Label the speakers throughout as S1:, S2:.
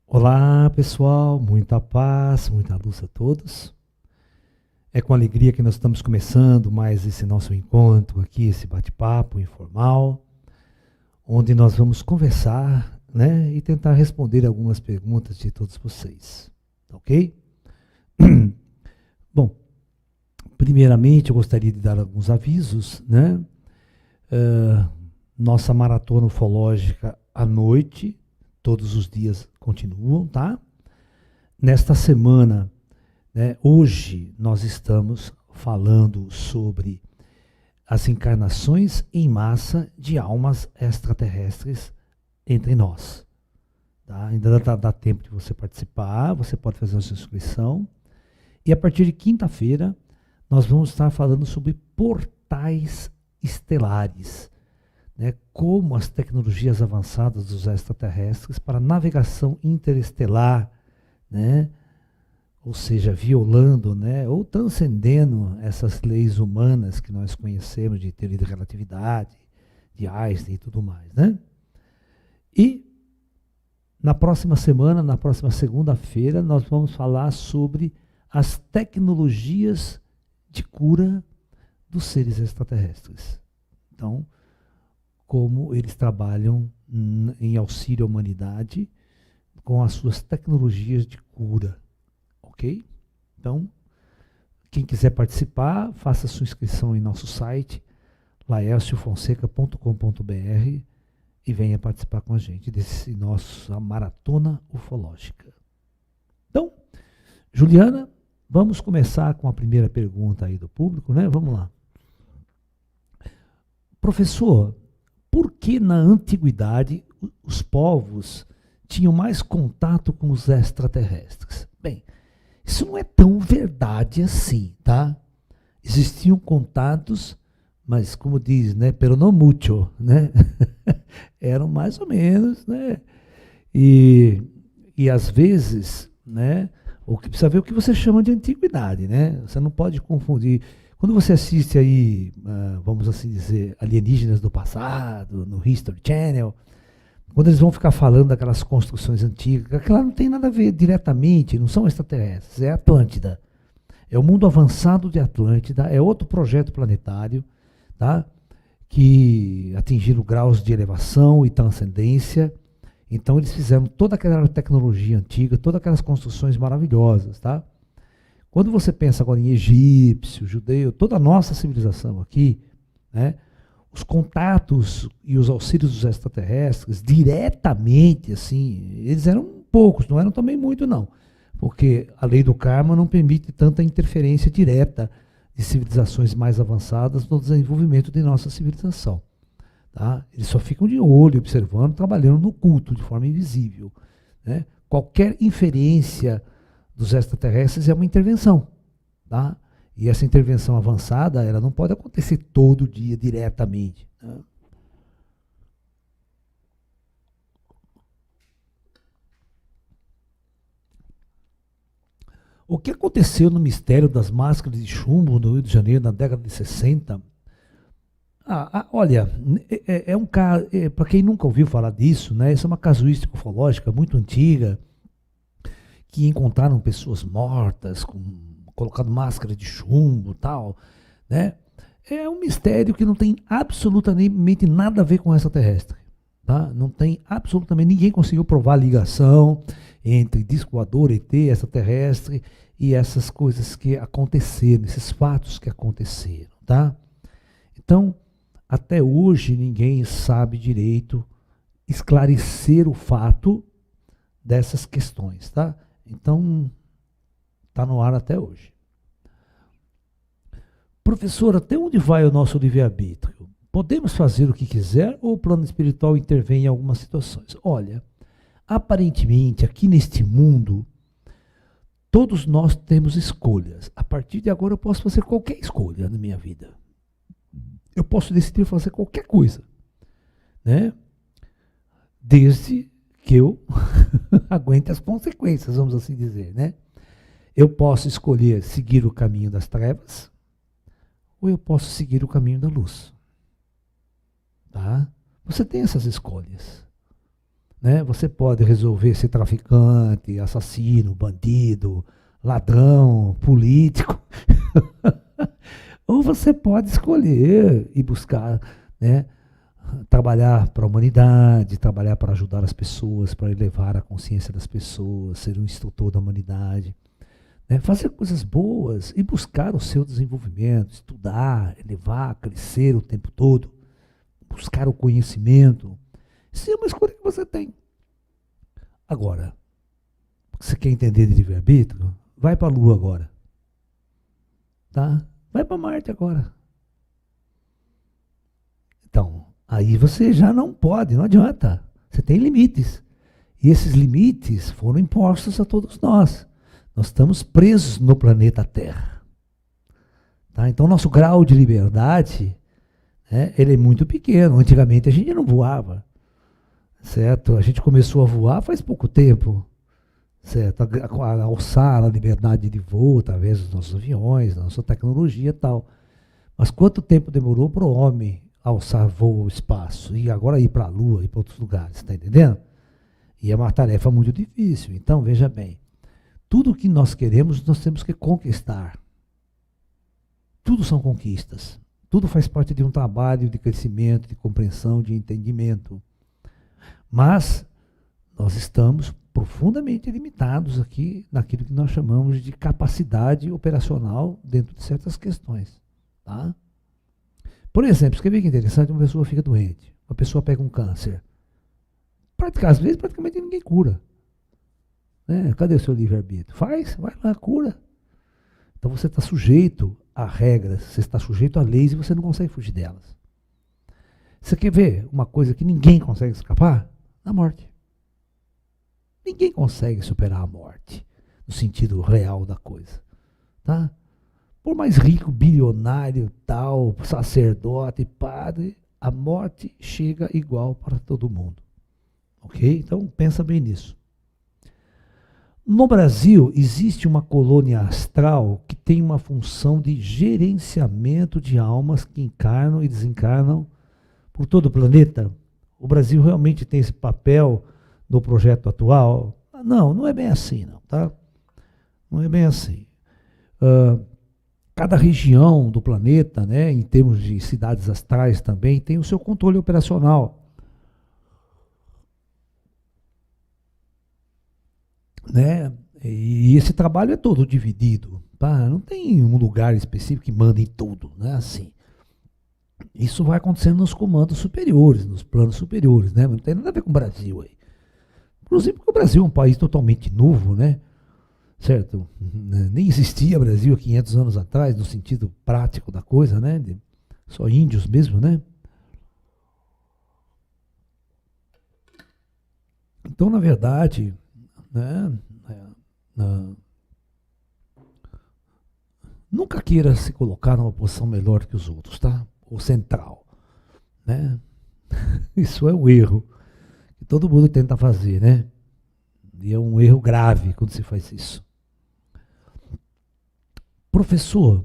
S1: Olá, pessoal, muita paz, muita luz a todos. É com alegria que nós estamos começando mais esse nosso encontro aqui, esse bate-papo informal, onde nós vamos conversar, né, e tentar responder algumas perguntas de todos vocês, ok? Bom, primeiramente eu gostaria de dar alguns avisos, né? Nossa maratona ufológica à noite, todos os dias continuam, tá? Nesta semana, né, hoje nós estamos falando sobre as encarnações em massa de almas extraterrestres entre nós. Tá? Ainda dá tempo de você participar, você pode fazer a sua inscrição. E a partir de quinta-feira, nós vamos estar falando sobre portais estelares. Né, como as tecnologias avançadas dos extraterrestres para navegação interestelar, né, ou seja, violando, né, ou transcendendo essas leis humanas que nós conhecemos de teoria de relatividade, de Einstein e tudo mais. Né? E na próxima semana, na próxima segunda-feira, nós vamos falar sobre as tecnologias de cura dos seres extraterrestres. Então, como eles trabalham em auxílio à humanidade com as suas tecnologias de cura, ok? Então, quem quiser participar, faça sua inscrição em nosso site, laelciofonseca.com.br, e venha participar com a gente desse nossa maratona ufológica. Então, Juliana, vamos começar com a primeira pergunta aí do público, né? Vamos lá. Professor, por que na antiguidade os povos tinham mais contato com os extraterrestres? Bem, isso não é tão verdade assim, tá? Existiam contatos, mas como diz, né, pero no mucho, né? Eram mais ou menos, né? E às vezes, né, o que precisa ver é o que você chama de antiguidade, né? Você não pode confundir. Quando você assiste aí, vamos assim dizer, alienígenas do passado, no History Channel, quando eles vão ficar falando daquelas construções antigas, aquela não tem nada a ver diretamente, não são extraterrestres, é Atlântida. É o mundo avançado de Atlântida, é outro projeto planetário, tá? Que atingiram graus de elevação e transcendência. Então eles fizeram toda aquela tecnologia antiga, todas aquelas construções maravilhosas, tá? Quando você pensa agora em egípcio, judeu, toda a nossa civilização aqui, né, os contatos e os auxílios dos extraterrestres, diretamente, assim, eles eram poucos, não eram também muito, não. Porque a lei do karma não permite tanta interferência direta de civilizações mais avançadas no desenvolvimento de nossa civilização. Tá? Eles só ficam de olho, observando, trabalhando no culto, de forma invisível. Né? Qualquer inferência dos extraterrestres é uma intervenção, tá? E essa intervenção avançada, ela não pode acontecer todo dia diretamente. Né? O que aconteceu no mistério das máscaras de chumbo no Rio de Janeiro na década de 60? Olha, é um caso, para quem nunca ouviu falar disso, né, isso é uma casuística ufológica muito antiga, que encontraram pessoas mortas, colocando máscara de chumbo e tal, né? É um mistério que não tem absolutamente nada a ver com extraterrestre. Tá? Não tem absolutamente, ninguém conseguiu provar a ligação entre disco voador, ET, extraterrestre e essas coisas que aconteceram, esses fatos que aconteceram. Tá? Então, até hoje ninguém sabe direito esclarecer o fato dessas questões. Tá? Então, está no ar até hoje. Professor, até onde vai o nosso livre-arbítrio? Podemos fazer o que quiser ou o plano espiritual intervém em algumas situações? Olha, aparentemente, aqui neste mundo, todos nós temos escolhas. A partir de agora eu posso fazer qualquer escolha na minha vida. Eu posso decidir fazer qualquer coisa. Né? Desde que eu aguente as consequências, vamos assim dizer, né? Eu posso escolher seguir o caminho das trevas ou eu posso seguir o caminho da luz. Tá? Você tem essas escolhas. né? Você pode resolver ser traficante, assassino, bandido, ladrão, político. Ou você pode escolher e buscar, né, trabalhar para a humanidade, trabalhar para ajudar as pessoas, para elevar a consciência das pessoas, ser um instrutor da humanidade, né, fazer coisas boas e buscar o seu desenvolvimento, estudar, elevar, crescer o tempo todo, buscar o conhecimento. Isso é uma escolha que você tem. Agora, você quer entender de livre-arbítrio? Vai para a Lua agora. Tá? Vai para Marte agora. Então, aí você já não pode, não adianta. Você tem limites. E esses limites foram impostos a todos nós. Nós estamos presos no planeta Terra. Tá? Então, nosso grau de liberdade, né, ele é muito pequeno. Antigamente a gente não voava. Certo? A gente começou a voar faz pouco tempo. Certo? A alçar a liberdade de voo através dos nossos aviões, da nossa tecnologia e tal. Mas quanto tempo demorou para o homem alçar voo ao espaço e agora ir para a Lua e para outros lugares, está entendendo? E é uma tarefa muito difícil. Então, veja bem, tudo que nós queremos, nós temos que conquistar. Tudo são conquistas. Tudo faz parte de um trabalho de crescimento, de compreensão, de entendimento. Mas nós estamos profundamente limitados aqui naquilo que nós chamamos de capacidade operacional dentro de certas questões. Tá? Por exemplo, você quer ver que interessante? Uma pessoa fica doente, uma pessoa pega um câncer. Às vezes praticamente ninguém cura. Né? Cadê o seu livre-arbítrio? Faz, vai lá, cura. Então você está sujeito a regras, você está sujeito a leis e você não consegue fugir delas. Você quer ver uma coisa que ninguém consegue escapar? A morte. Ninguém consegue superar a morte, no sentido real da coisa. Tá? Por mais rico, bilionário, tal, sacerdote, padre, a morte chega igual para todo mundo. Ok? Então, pensa bem nisso. No Brasil, existe uma colônia astral que tem uma função de gerenciamento de almas que encarnam e desencarnam por todo o planeta. O Brasil realmente tem esse papel no projeto atual? Não, não é bem assim, não, tá? Não é bem assim. Cada região do planeta, né, em termos de cidades astrais também, tem o seu controle operacional. Né? E esse trabalho é todo dividido. Tá? Não tem um lugar específico que manda em tudo. Não é assim. Isso vai acontecendo nos comandos superiores, nos planos superiores. Né? Não tem nada a ver com o Brasil aí. Inclusive porque o Brasil é um país totalmente novo, né? Certo? Nem existia Brasil há 500 anos atrás, no sentido prático da coisa, né? Só índios mesmo, né? Então, na verdade, né, nunca queira se colocar numa posição melhor que os outros, tá? Ou central, né? Isso é um erro que todo mundo tenta fazer, né? E é um erro grave quando se faz isso. Professor,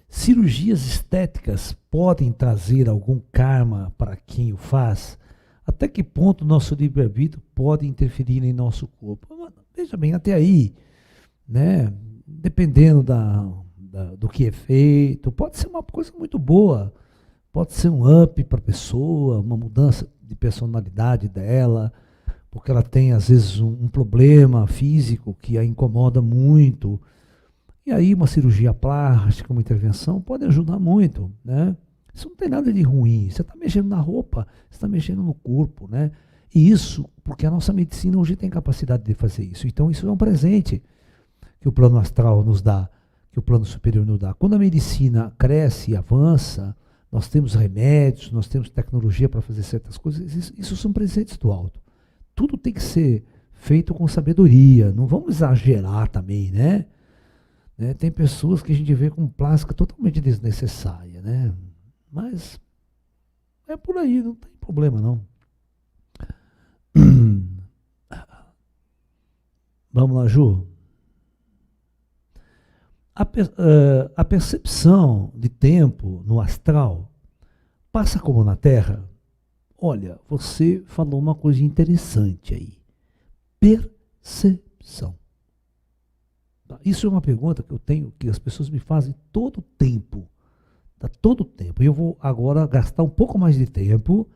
S1: cirurgias estéticas podem trazer algum karma para quem o faz? Até que ponto nosso livre-arbítrio pode interferir em nosso corpo? Veja bem, até aí, né, dependendo do que é feito, pode ser uma coisa muito boa, pode ser um up para a pessoa, uma mudança de personalidade dela, porque ela tem, às vezes, um problema físico que a incomoda muito. E aí uma cirurgia plástica, uma intervenção, pode ajudar muito, né? Isso não tem nada de ruim. Você está mexendo na roupa, você está mexendo no corpo, né? E isso, porque a nossa medicina hoje tem capacidade de fazer isso. Então isso é um presente que o plano astral nos dá, que o plano superior nos dá. Quando a medicina cresce e avança, nós temos remédios, nós temos tecnologia para fazer certas coisas, isso são presentes do alto. Tudo tem que ser feito com sabedoria, não vamos exagerar também, né? Tem pessoas que a gente vê com plástica totalmente desnecessária, né? Mas é por aí, não tem problema não. Vamos lá, Ju. A percepção de tempo no astral passa como na Terra Olha, você falou uma coisa interessante aí. Percepção. Isso é uma pergunta que eu tenho, que as pessoas me fazem todo o tempo. Tá? Todo o tempo. E eu vou agora gastar um pouco mais de tempo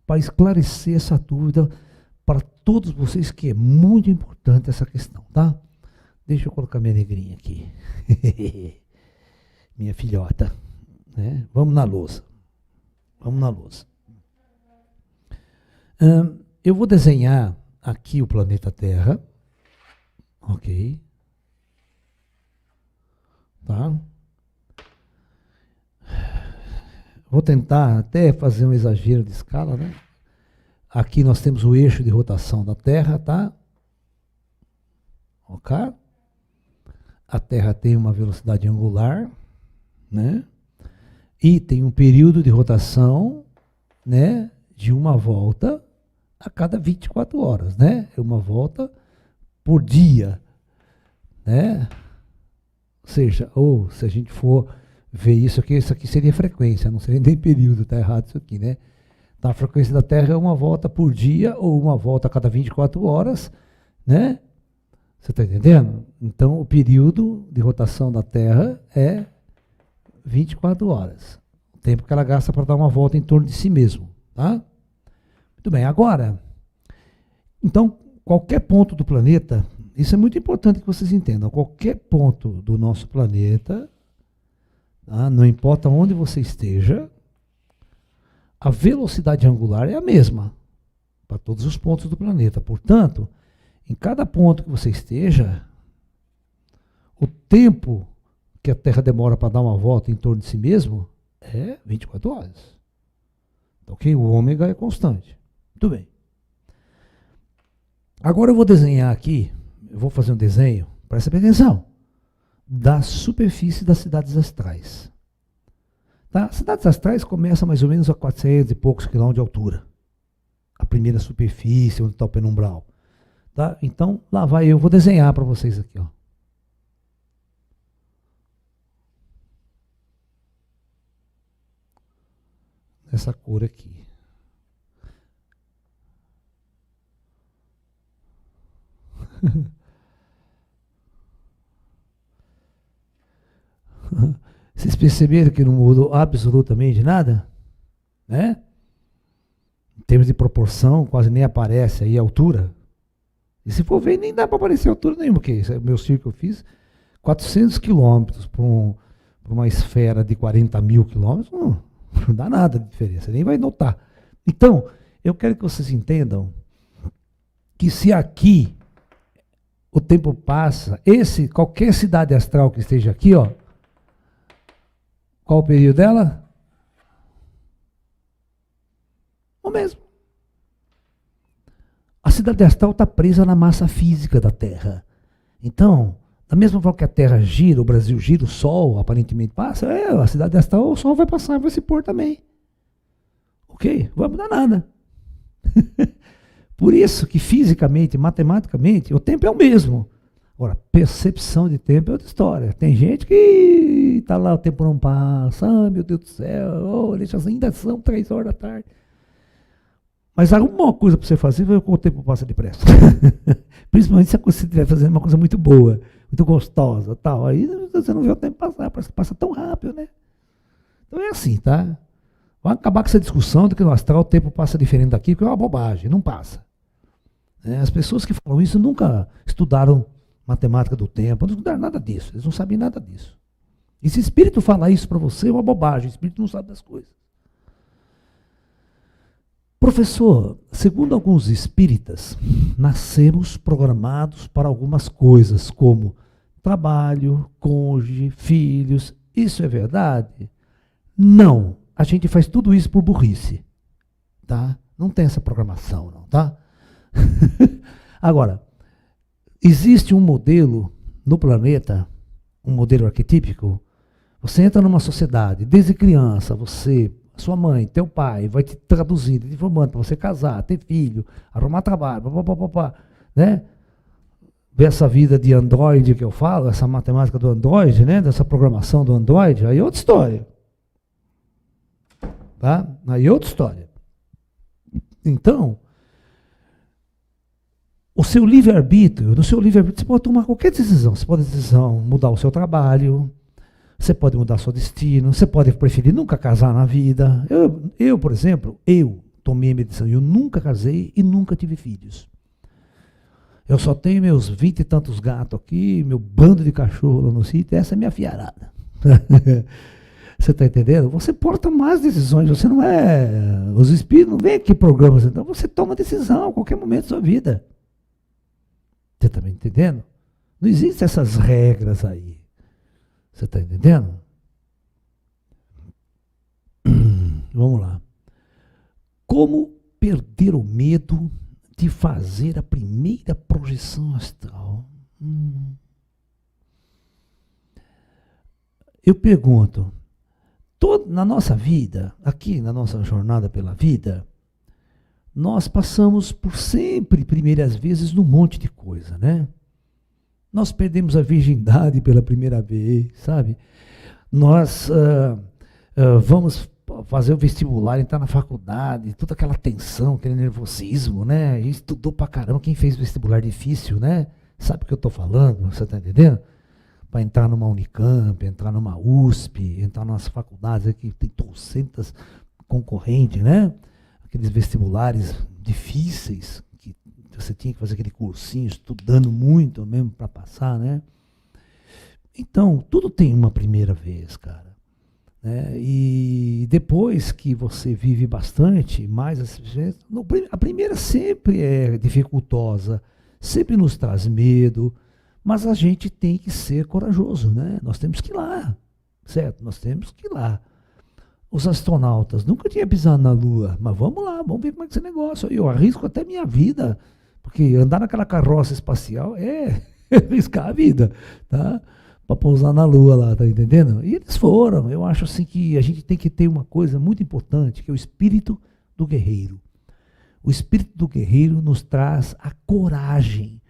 S1: para esclarecer essa dúvida para todos vocês, que é muito importante essa questão, tá? Deixa eu colocar minha negrinha aqui. Minha filhota. Né? Vamos na lousa. Vamos na lousa. Eu vou desenhar aqui o planeta Terra. Ok. Tá? Vou tentar até fazer um exagero de escala, né? Aqui nós temos o eixo de rotação da Terra, tá? Ok? A Terra tem uma velocidade angular, né? E tem um período de rotação, né? De uma volta a cada 24 horas, né? É uma volta por dia, né? Ou seja, ou se a gente for ver isso aqui seria frequência, não seria nem período, tá errado isso aqui, né? Então, a frequência da Terra é uma volta por dia ou uma volta a cada 24 horas, né? Você está entendendo? Então, o período de rotação da Terra é 24 horas. O tempo que ela gasta para dar uma volta em torno de si mesmo, tá? Muito bem, agora, então, qualquer ponto do planeta, isso é muito importante que vocês entendam, qualquer ponto do nosso planeta, tá? Não importa onde você esteja, a velocidade angular é a mesma para todos os pontos do planeta. Portanto, em cada ponto que você esteja, o tempo que a Terra demora para dar uma volta em torno de si mesmo é 24 horas. Ok? O ômega é constante. Muito bem. Agora eu vou desenhar aqui, eu vou fazer um desenho, presta atenção, da superfície das cidades astrais. Tá? As cidades astrais começam mais ou menos a 400 e poucos quilômetros de altura. A primeira superfície, onde está o penumbral. Tá? Então, lá vai eu, vou desenhar para vocês aqui. Ó. Essa cor aqui. Vocês perceberam que não mudou absolutamente nada? Né? Em termos de proporção, quase nem aparece aí a altura. E se for ver, nem dá para aparecer altura nenhuma, porque esse é o meu círculo que eu fiz, 400 quilômetros para uma esfera de 40 mil quilômetros, não dá nada de diferença, nem vai notar. Então, eu quero que vocês entendam que se aqui o tempo passa, qualquer cidade astral que esteja aqui, ó, qual o período dela? O mesmo. A cidade astral está presa na massa física da Terra. Então, da mesma forma que a Terra gira, o Brasil gira, o Sol aparentemente passa, a cidade astral, o Sol vai passar, vai se pôr também. Ok? Não vai mudar nada. Por isso que fisicamente, matematicamente, o tempo é o mesmo. Agora, percepção de tempo é outra história. Tem gente que está lá, o tempo não passa, meu Deus do céu, ainda são 3 horas da tarde. Mas alguma coisa para você fazer, o tempo passa depressa. Principalmente se você estiver fazendo uma coisa muito boa, muito gostosa, tal. Aí você não vê o tempo passar, parece que passa tão rápido, né? Então é assim, tá? Vai acabar com essa discussão de que no astral o tempo passa diferente daqui, porque é uma bobagem, não passa. As pessoas que falam isso nunca estudaram matemática do tempo, não estudaram nada disso, eles não sabem nada disso. E se o espírito falar isso para você, é uma bobagem, o espírito não sabe das coisas. Professor, segundo alguns espíritas, nascemos programados para algumas coisas, como trabalho, cônjuge, filhos. Isso é verdade? Não. A gente faz tudo isso por burrice. Tá? Não tem essa programação, não, tá? Agora, existe um modelo no planeta, um modelo arquetípico. Você entra numa sociedade, desde criança, sua mãe, teu pai, vai te traduzindo, te informando para você casar, ter filho, arrumar trabalho, né? Ver essa vida de androide que eu falo, essa matemática do androide, né? Dessa programação do androide, aí é outra história. Tá? Aí é outra história. Então, o seu livre-arbítrio, no seu livre-arbítrio você pode tomar qualquer decisão. Você pode mudar o seu trabalho, você pode mudar seu destino, você pode preferir nunca casar na vida. Eu, por exemplo, tomei a minha decisão. Eu nunca casei e nunca tive filhos. Eu só tenho meus 20 e tantos gatos aqui, meu bando de cachorro lá no sítio, essa é minha fiarada. Você está entendendo? Você porta mais decisões, você não é... Os espíritos não vêm aqui programas, então você toma decisão a qualquer momento da sua vida. Você está me entendendo? Não existem essas regras aí. Você está entendendo? Vamos lá. Como perder o medo de fazer a primeira projeção astral? Eu pergunto, na nossa vida, aqui na nossa jornada pela vida, nós passamos por sempre, primeiras vezes, num monte de coisa, né? Nós perdemos a virgindade pela primeira vez, sabe? Nós vamos fazer o vestibular, entrar na faculdade, toda aquela tensão, aquele nervosismo, né? A gente estudou pra caramba. Quem fez vestibular difícil, né? Sabe o que eu tô falando? Você tá entendendo? Para entrar numa Unicamp, entrar numa USP, entrar nas faculdades aqui, tem 200 concorrentes, né? Aqueles vestibulares difíceis, que você tinha que fazer aquele cursinho, estudando muito mesmo para passar, né? Então, tudo tem uma primeira vez, cara. Né? E depois que você vive bastante, mais a primeira sempre é dificultosa, sempre nos traz medo, mas a gente tem que ser corajoso, né? Nós temos que ir lá, certo? Nós temos que ir lá. Os astronautas nunca tinham pisado na Lua, mas vamos lá, vamos ver como é que esse negócio. Eu arrisco até minha vida, porque andar naquela carroça espacial é arriscar a vida, tá? Para pousar na Lua lá, tá entendendo? E eles foram. Eu acho assim que a gente tem que ter uma coisa muito importante, que é o espírito do guerreiro. O espírito do guerreiro nos traz a coragem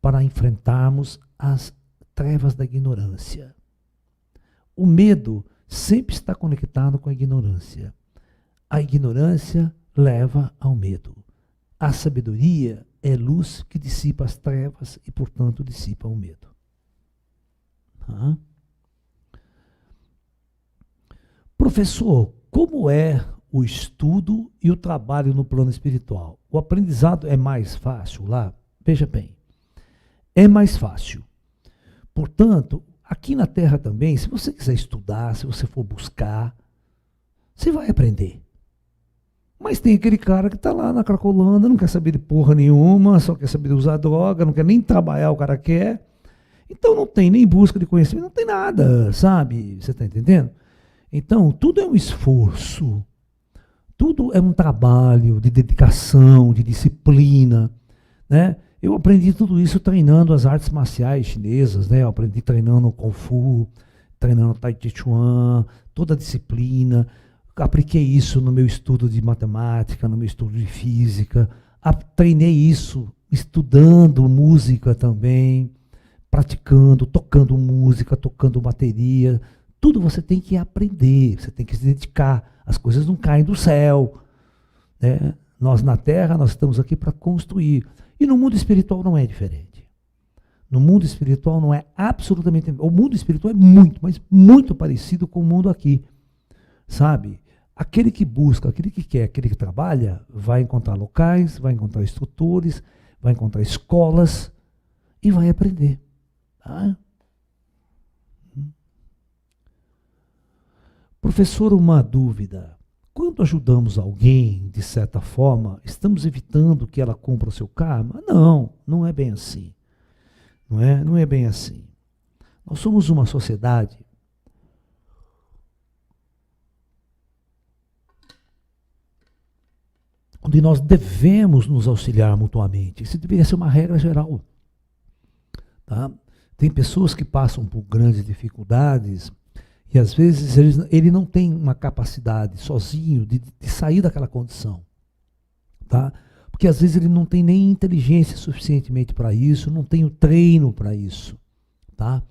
S1: para enfrentarmos as trevas da ignorância. O medo sempre está conectado com a ignorância. A ignorância leva ao medo. A sabedoria é luz que dissipa as trevas e, portanto, dissipa o medo. Professor, como é o estudo e o trabalho no plano espiritual? O aprendizado é mais fácil lá? Veja bem, é mais fácil. Portanto, aqui na Terra também, se você quiser estudar, se você for buscar, você vai aprender. Mas tem aquele cara que está lá na Cracolândia, não quer saber de porra nenhuma, só quer saber de usar droga, não quer nem trabalhar, o cara quer. Então não tem nem busca de conhecimento, não tem nada, sabe? Você está entendendo? Então, tudo é um esforço, tudo é um trabalho de dedicação, de disciplina, né? Eu aprendi tudo isso treinando as artes marciais chinesas, né? Eu aprendi treinando Kung Fu, treinando Tai Chi Chuan, toda a disciplina. Apliquei isso no meu estudo de matemática, no meu estudo de física. Treinei isso estudando música também, praticando, tocando música, tocando bateria. Tudo você tem que aprender, você tem que se dedicar. As coisas não caem do céu, né? Nós na Terra, nós estamos aqui para construir. E no mundo espiritual não é diferente. No mundo espiritual não é absolutamente... O mundo espiritual é muito, mas muito parecido com o mundo aqui. Sabe? Aquele que busca, aquele que quer, aquele que trabalha, vai encontrar locais, vai encontrar instrutores, vai encontrar escolas e vai aprender. Tá? Professor, uma dúvida. Quando ajudamos alguém, de certa forma, estamos evitando que ela cumpra o seu karma? Não, não é bem assim. Não é bem assim. Nós somos uma sociedade onde nós devemos nos auxiliar mutuamente. Isso deveria ser uma regra geral. Tá? Tem pessoas que passam por grandes dificuldades e às vezes ele não tem uma capacidade sozinho de sair daquela condição. Tá? Porque às vezes ele não tem nem inteligência suficientemente para isso, não tem o treino para isso. Tá?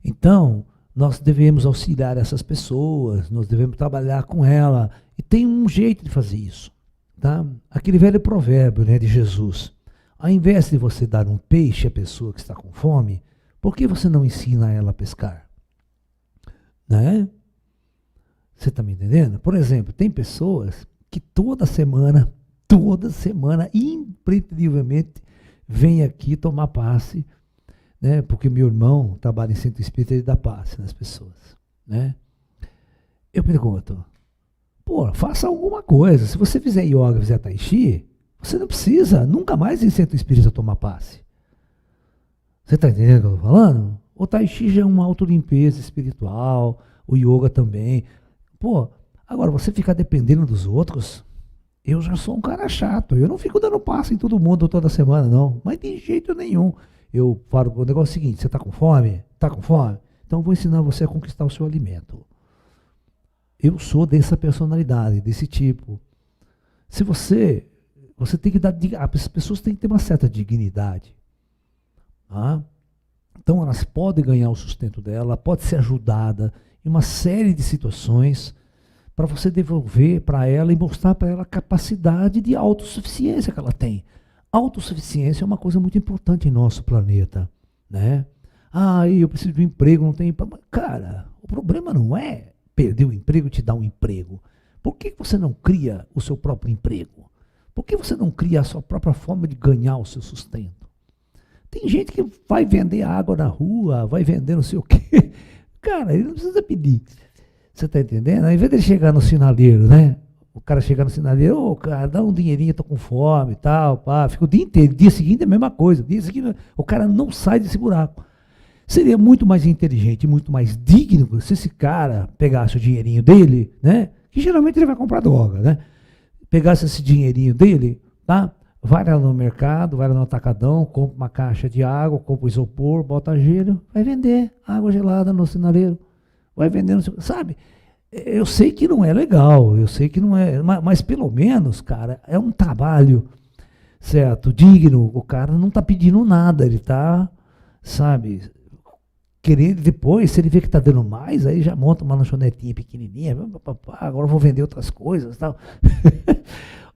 S1: Então, nós devemos auxiliar essas pessoas, nós devemos trabalhar com ela. E tem um jeito de fazer isso. tá? Aquele velho provérbio, né, de Jesus. Ao invés de você dar um peixe à pessoa que está com fome, por que você não ensina ela a pescar? Né? Você está me entendendo? Por exemplo, tem pessoas que toda semana, impreterivelmente, vem aqui tomar passe, né? Porque meu irmão trabalha em centro espírita, ele dá passe nas pessoas, né? Eu pergunto, pô, faça alguma coisa. Se você fizer yoga, fizer tai chi, você não precisa nunca mais ir em centro espírita tomar passe. Você está entendendo o que eu estou falando? O tai chi já é uma autolimpeza espiritual, o yoga também. Pô, agora você ficar dependendo dos outros, eu já sou um cara chato. Eu não fico dando passe em todo mundo toda semana, não. Mas de jeito nenhum. Eu falo, o negócio é o seguinte, você está com fome? Está com fome? Então eu vou ensinar você a conquistar o seu alimento. Eu sou dessa personalidade, desse tipo. Se você tem que dar, as pessoas têm que ter uma certa dignidade. Tá? Então elas podem ganhar o sustento dela, pode ser ajudada em uma série de situações para você devolver para ela e mostrar para ela a capacidade de autossuficiência que ela tem. Autossuficiência é uma coisa muito importante em nosso planeta, né? Ah, eu preciso de um emprego, não tenho emprego. Cara, o problema não é perder o emprego e te dar um emprego. Por que você não cria o seu próprio emprego? Por que você não cria a sua própria forma de ganhar o seu sustento? Tem gente que vai vender água na rua, vai vender não sei o quê. Cara, ele não precisa pedir. Você está entendendo? Ao invés de ele chegar no sinaleiro, né? O cara chegar no sinaleiro, ô, cara, dá um dinheirinho, tô com fome e tal, pá. Fica o dia inteiro. Dia seguinte é a mesma coisa. Dia seguinte, o cara não sai desse buraco. Seria muito mais inteligente, muito mais digno se esse cara pegasse o dinheirinho dele, né? Que geralmente ele vai comprar droga, né? Pegasse esse dinheirinho dele, tá? Vai lá no mercado, vai lá no atacadão, compra uma caixa de água, compra um isopor, bota gelo, vai vender água gelada no sinaleiro. Vai vender, no seu, sabe? Eu sei que não é legal, eu sei que não é, mas pelo menos, cara, é um trabalho, certo, digno. O cara não está pedindo nada, ele está, sabe, querendo depois, se ele vê que está dando mais, aí já monta uma lanchonetinha pequenininha, agora eu vou vender outras coisas e tal.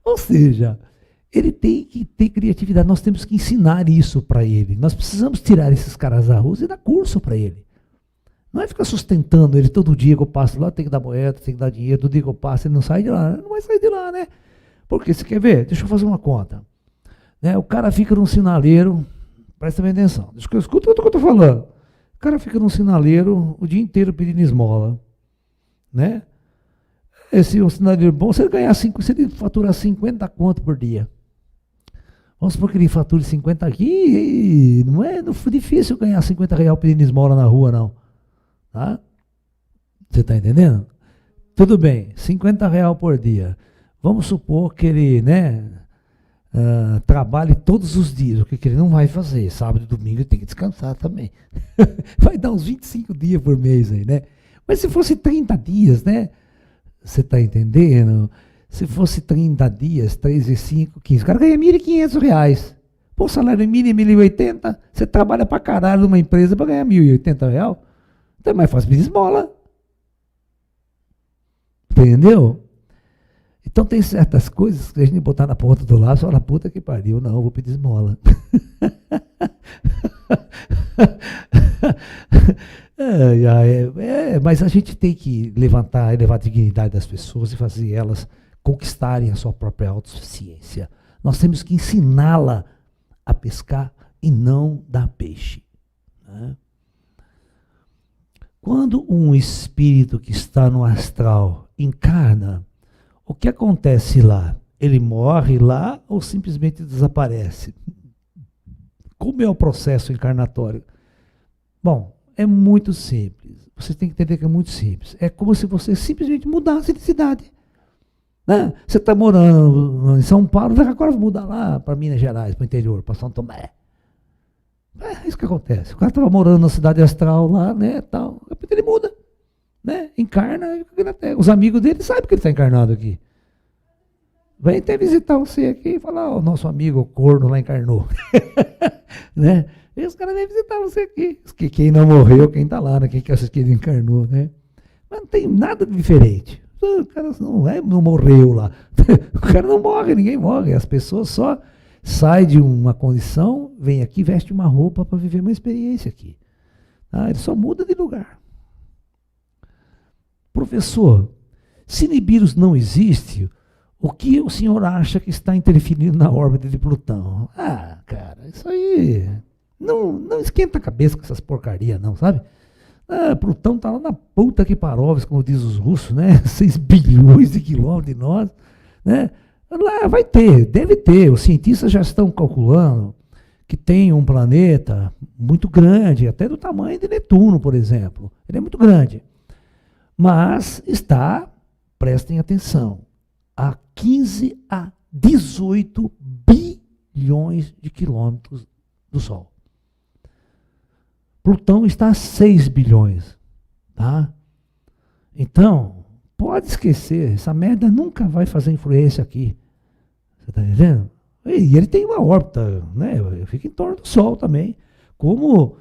S1: Ou seja, ele tem que ter criatividade, nós temos que ensinar isso para ele. Nós precisamos tirar esses caras da rua e dar curso para ele. Não é ficar sustentando ele todo dia que eu passo lá, tem que dar moeda, tem que dar dinheiro, todo dia que eu passo, ele não sai de lá. Não vai sair de lá, né? Porque você quer ver? Deixa eu fazer uma conta. Né? O cara fica num sinaleiro, presta bem atenção, escuta o que eu estou falando. O cara fica num sinaleiro o dia inteiro pedindo esmola. Né? Esse é um sinaleiro bom, se ele ganhar 5, se ele faturar 50 conto por dia. Vamos supor que ele fature 50 aqui, não é difícil ganhar 50 reais pedindo esmola na rua, não. Tá? Você está entendendo? Tudo bem, 50 reais por dia. Vamos supor que ele, né, trabalhe todos os dias, o que ele não vai fazer. Sábado e domingo ele tem que descansar também. Vai dar uns 25 dias por mês aí, né? Mas se fosse 30 dias, né? Você está entendendo? Se fosse 30 dias, 3 vezes 5, 15, o cara ganha R$1.500. Pô, salário mínimo é 1.080, você trabalha pra caralho numa empresa para ganhar R$1.080. Então é mais fácil pedir esmola. Entendeu? Então tem certas coisas que a gente botar na ponta do lápis e falar, puta que pariu, não, eu vou pedir esmola. Mas a gente tem que elevar a dignidade das pessoas e fazer elas conquistarem a sua própria autossuficiência. Nós temos que ensiná-la a pescar e não dar peixe. Né? Quando um espírito que está no astral encarna, o que acontece lá? Ele morre lá ou simplesmente desaparece? Como é o processo encarnatório? Bom, é muito simples. Você tem que entender que é muito simples. É como se você simplesmente mudasse de cidade. Né? Você está morando em São Paulo, agora vai mudar lá para Minas Gerais, para o interior, para São Tomé. É isso que acontece. O cara estava morando na cidade astral lá, né, tal. De repente ele muda, né, encarna e fica na Terra. Os amigos dele sabem que ele está encarnado aqui. Vem até visitar você aqui e falar, o nosso amigo o corno lá encarnou. Né? E os caras vêm visitar você aqui. Quem não morreu, quem está lá, né? Quem acha que ele encarnou, né? Mas não tem nada de diferente. O cara não morreu lá. O cara não morre, ninguém morre. As pessoas só saem de uma condição, vem aqui, veste uma roupa para viver uma experiência aqui. Ah, ele só muda de lugar. Professor, se Nibiru não existe, o que o senhor acha que está interferindo na órbita de Plutão? Ah, cara, isso aí não esquenta a cabeça com essas porcarias, não, sabe? Ah, Plutão está lá na puta que paróvis, como diz os russos, né? 6 bilhões de quilômetros de nós, né? Lá vai ter, deve ter. Os cientistas já estão calculando que tem um planeta muito grande, até do tamanho de Netuno, por exemplo. Ele é muito grande. Mas está, prestem atenção, a 15 a 18 bilhões de quilômetros do Sol. Plutão está a 6 bilhões. Tá? Então, pode esquecer, essa merda nunca vai fazer influência aqui. Você está entendendo? E ele tem uma órbita, né? Fica em torno do Sol também. Como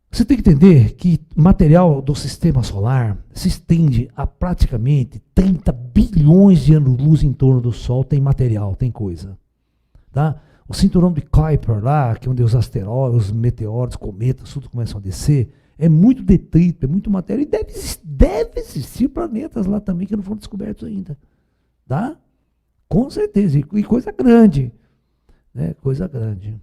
S1: você tem que entender que o material do sistema solar se estende a praticamente 30 bilhões de anos-luz em torno do Sol. Tem material, tem coisa. Tá? O cinturão de Kuiper lá, que é onde os asteroides, os meteoros, cometas, tudo começam a descer, é muito detrito, é muito matéria. E deve existir planetas lá também que não foram descobertos ainda. Tá? Com certeza. E coisa grande. Né? Coisa grande.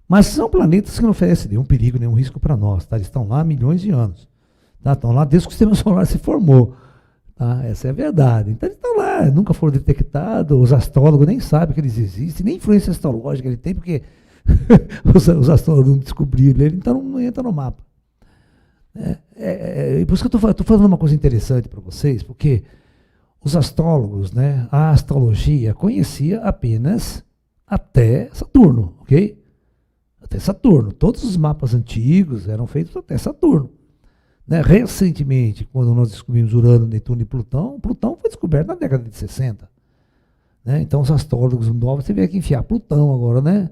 S1: Mas são planetas que não oferecem nenhum perigo, nenhum risco para nós. Tá? Eles estão lá há milhões de anos. Tá? Estão lá desde que o sistema solar se formou. Tá? Essa é a verdade. Então eles estão lá, nunca foram detectados, os astrólogos nem sabem que eles existem, nem influência astrológica ele tem, porque os astrólogos não descobriram ele, então não entra no mapa. Por isso que eu estou falando uma coisa interessante para vocês, porque os astrólogos, né, a astrologia conhecia apenas até Saturno, ok? Até Saturno. Todos os mapas antigos eram feitos até Saturno. Né? Recentemente, quando nós descobrimos Urano, Netuno e Plutão, Plutão foi descoberto na década de 60. Né? Então os astrólogos novos, você vê que enfiar Plutão agora, né?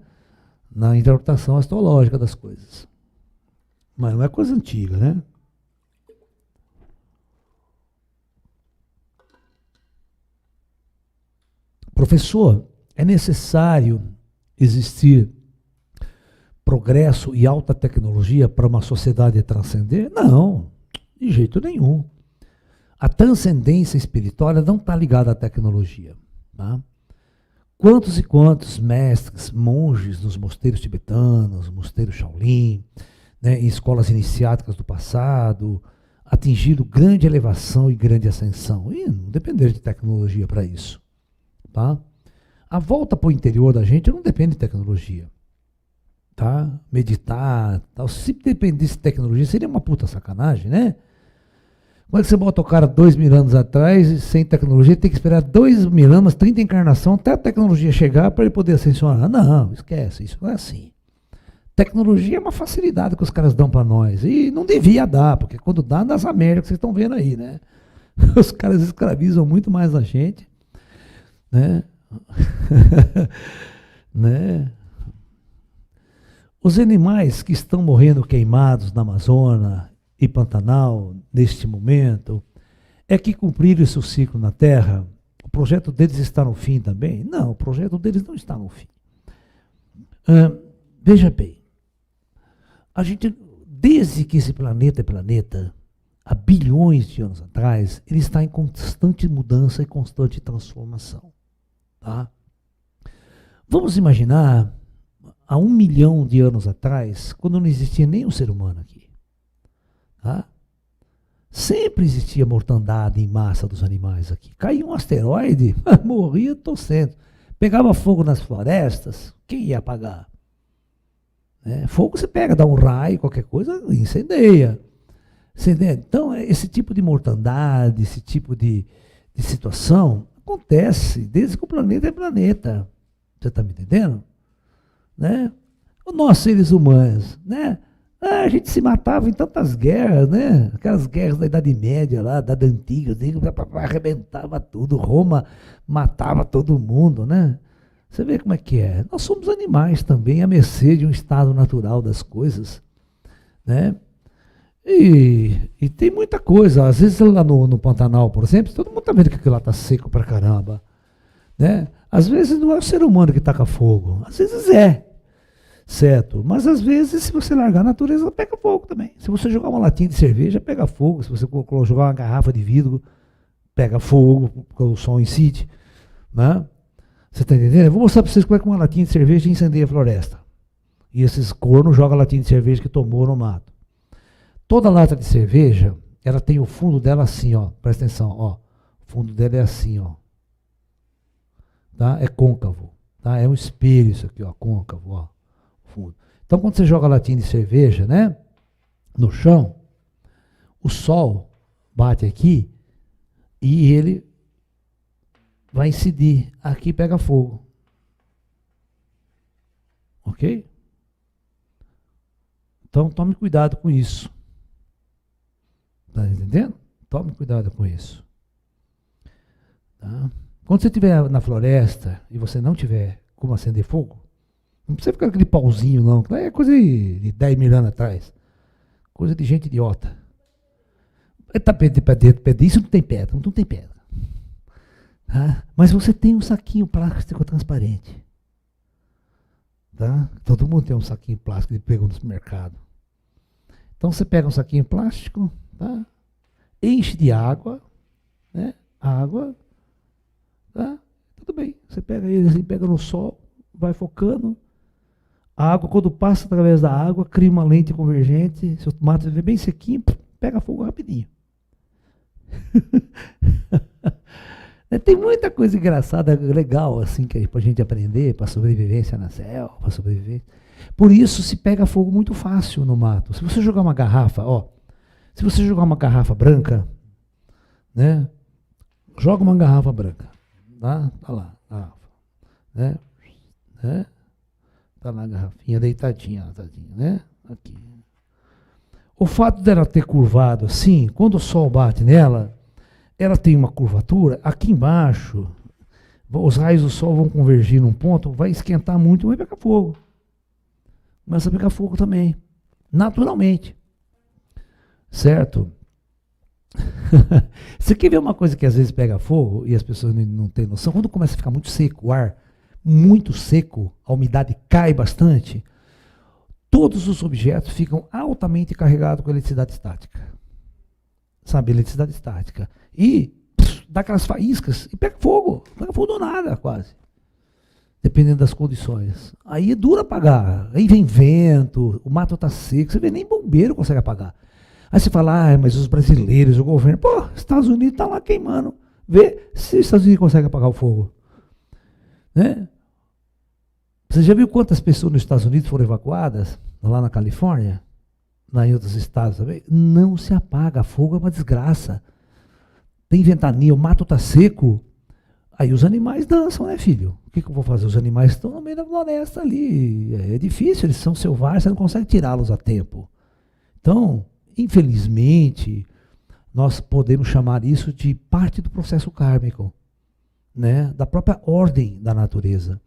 S1: Na interpretação astrológica das coisas. Mas não é coisa antiga, né? Professor, é necessário existir progresso e alta tecnologia para uma sociedade transcender? Não, de jeito nenhum. A transcendência espiritual não está ligada à tecnologia. Tá? Quantos e quantos mestres, monges nos mosteiros tibetanos, mosteiros Shaolin, né, em escolas iniciáticas do passado, atingiram grande elevação e grande ascensão. E não depender de tecnologia para isso. Tá? A volta para o interior da gente não depende de tecnologia. Tá? Meditar, tal. Se dependesse de tecnologia, seria uma puta sacanagem, né? Como é que você bota o cara 2000 anos atrás e sem tecnologia, tem que esperar 2000 anos, 30 encarnações, até a tecnologia chegar para ele poder ascensionar? Não, esquece, isso não é assim. Tecnologia é uma facilidade que os caras dão para nós. E não devia dar, porque quando dá essa merda que vocês estão vendo aí, né? Os caras escravizam muito mais a gente, né? Né? Os animais que estão morrendo queimados na Amazônia e Pantanal, neste momento, é que cumpriram esse ciclo na Terra. O projeto deles está no fim também? Não, o projeto deles não está no fim. Veja bem, a gente, desde que esse planeta é planeta, há bilhões de anos atrás, ele está em constante mudança e constante transformação. Tá? Vamos imaginar há 1 milhão de anos atrás, quando não existia nenhum ser humano aqui. Tá? Sempre existia mortandade em massa dos animais aqui. Caía um asteroide, morria torcendo. Pegava fogo nas florestas, quem ia apagar? Fogo você pega, dá um raio, qualquer coisa, incendeia. Então, esse tipo de mortandade, esse tipo de situação acontece desde que o planeta é planeta. Você está me entendendo? Né? Nós, seres humanos, né? A gente se matava em tantas guerras, né? Aquelas guerras da Idade Média lá, da Idade Antiga, arrebentava tudo, Roma matava todo mundo, né? Você vê como é que é. Nós somos animais também, à mercê de um estado natural das coisas, né? E tem muita coisa. Às vezes lá no Pantanal, por exemplo, todo mundo está vendo que aquilo lá está seco pra caramba. Né? Às vezes não é o ser humano que taca fogo. Às vezes é. Certo? Mas às vezes, se você largar a natureza, ela pega fogo também. Se você jogar uma latinha de cerveja, pega fogo. Se você jogar uma garrafa de vidro, pega fogo, porque o sol incide. Né? Você está entendendo? Eu vou mostrar para vocês como é que uma latinha de cerveja incendeia a floresta. E esses cornos jogam a latinha de cerveja que tomou no mato. Toda lata de cerveja, ela tem o fundo dela assim, ó. Presta atenção, ó. O fundo dela é assim, ó. Tá? É côncavo. Tá? É um espelho isso aqui, ó. Côncavo, ó. Fundo. Então, quando você joga a latinha de cerveja, né? No chão, o sol bate aqui e ele vai incidir. Aqui pega fogo. Ok? Então, tome cuidado com isso. Está entendendo? Tome cuidado com isso. Tá? Quando você estiver na floresta e você não tiver como acender fogo, não precisa ficar com aquele pauzinho, não. É coisa de 10 mil anos atrás. Coisa de gente idiota. Está pedra, isso não tem pedra. Não tem pedra. Tá? Mas você tem um saquinho plástico transparente. Tá? Todo mundo tem um saquinho plástico que pegou no supermercado. Então você pega um saquinho plástico, tá? Enche de água, né? Água, tá? Tudo bem. Você pega ele assim, pega no sol, vai focando. A água, quando passa através da água, cria uma lente convergente. Se o tomate estiver bem sequinho, pega fogo rapidinho. Tem muita coisa engraçada, legal, assim, que pra gente aprender, para sobrevivência na selva, para sobreviver. Por isso se pega fogo muito fácil no mato. Se você jogar uma garrafa, ó, se você jogar uma garrafa branca, né? Joga uma garrafa branca, tá? Tá lá, garrafa, né? Tá lá a garrafinha deitadinha, né? Aqui. O fato dela ter curvado assim, quando o sol bate nela, ela tem uma curvatura, aqui embaixo, os raios do sol vão convergir num ponto, vai esquentar muito e vai pegar fogo. Começa a pegar fogo também, naturalmente. Certo? Você quer ver uma coisa que às vezes pega fogo e as pessoas não têm noção? Quando começa a ficar muito seco, o ar muito seco, a umidade cai bastante, todos os objetos ficam altamente carregados com eletricidade estática. Sabe, eletricidade estática. E dá aquelas faíscas e pega fogo do nada quase. Dependendo das condições. Aí é duro apagar. Aí vem vento, o mato está seco, você vê, nem bombeiro consegue apagar. Aí você fala, mas os brasileiros, o governo, Estados Unidos está lá queimando. Vê se os Estados Unidos conseguem apagar o fogo. Né? Você já viu quantas pessoas nos Estados Unidos foram evacuadas? Lá na Califórnia? Lá em outros estados também? Não se apaga, fogo é uma desgraça. Tem ventania, o mato está seco. Aí os animais dançam, né, filho? O que eu vou fazer? Os animais estão no meio da floresta ali. É difícil, eles são selvagens, você não consegue tirá-los a tempo. Então, infelizmente, nós podemos chamar isso de parte do processo kármico, né? Da própria ordem da natureza.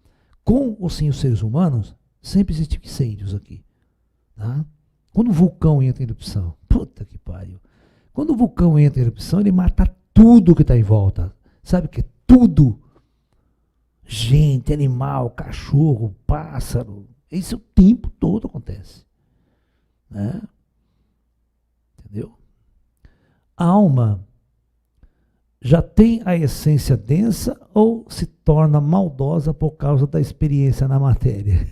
S1: Com ou sem os seres humanos, sempre existem incêndios aqui. Tá? Quando o vulcão entra em erupção, puta que pariu. Quando o vulcão entra em erupção, ele mata tudo que está em volta. Sabe o que é tudo? Gente, animal, cachorro, pássaro. Isso o tempo todo acontece. Né? Entendeu? A alma já tem a essência densa ou se torna maldosa por causa da experiência na matéria?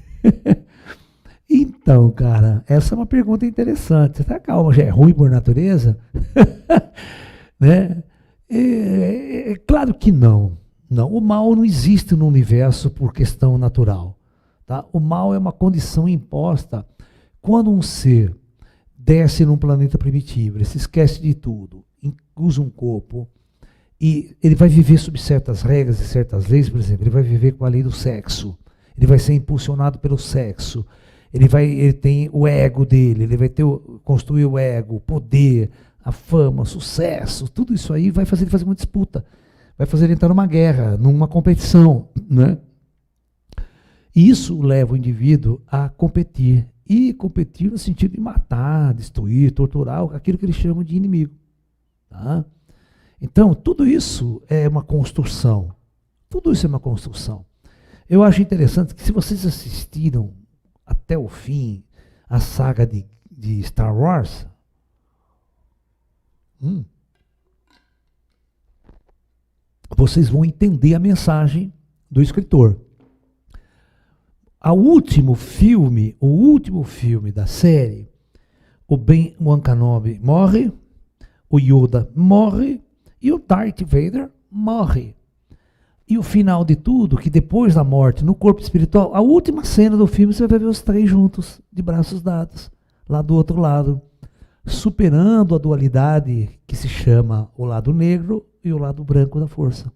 S1: Então, cara, essa é uma pergunta interessante. Será que a alma já é ruim por natureza? Né? É claro que não. Não. O mal não existe no universo por questão natural. Tá? O mal é uma condição imposta quando um ser desce num planeta primitivo, ele se esquece de tudo, usa um corpo, e ele vai viver sob certas regras e certas leis, por exemplo, ele vai viver com a lei do sexo, ele vai ser impulsionado pelo sexo, ele tem o ego dele, ele vai construir o ego, o poder, a fama, o sucesso, tudo isso aí vai fazer ele fazer uma disputa, vai fazer ele entrar numa guerra, numa competição, né? E isso leva o indivíduo a competir e competir no sentido de matar, destruir, torturar, aquilo que eles chamam de inimigo. Tá? Então, tudo isso é uma construção. Tudo isso é uma construção. Eu acho interessante que se vocês assistiram até o fim a saga de Star Wars, vocês vão entender a mensagem do escritor. O último filme da série, o Ben-Wan Kenobi morre, o Yoda morre e o Darth Vader morre. E o final de tudo, que depois da morte, no corpo espiritual, a última cena do filme, você vai ver os três juntos, de braços dados, lá do outro lado, superando a dualidade que se chama o lado negro e o lado branco da força.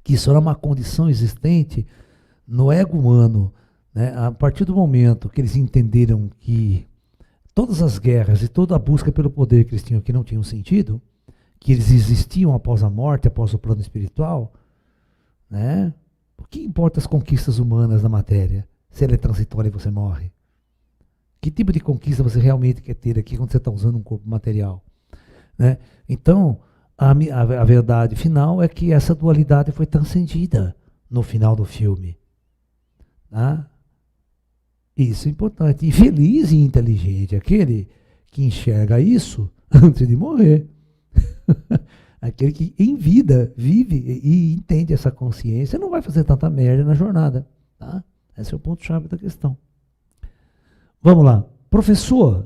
S1: Que isso era uma condição existente no ego humano, né? A partir do momento que eles entenderam que todas as guerras e toda a busca pelo poder que eles tinham, que não tinham sentido, que eles existiam após a morte, após o plano espiritual, né? O que importa as conquistas humanas na matéria? Se ela é transitória e você morre? Que tipo de conquista você realmente quer ter aqui quando você está usando um corpo material? Né? Então, a verdade final é que essa dualidade foi transcendida no final do filme. Tá? Isso é importante. E feliz e inteligente, aquele que enxerga isso antes de morrer. Aquele que em vida vive e entende essa consciência, não vai fazer tanta merda na jornada. Tá? Esse é o ponto-chave da questão. Vamos lá. Professor,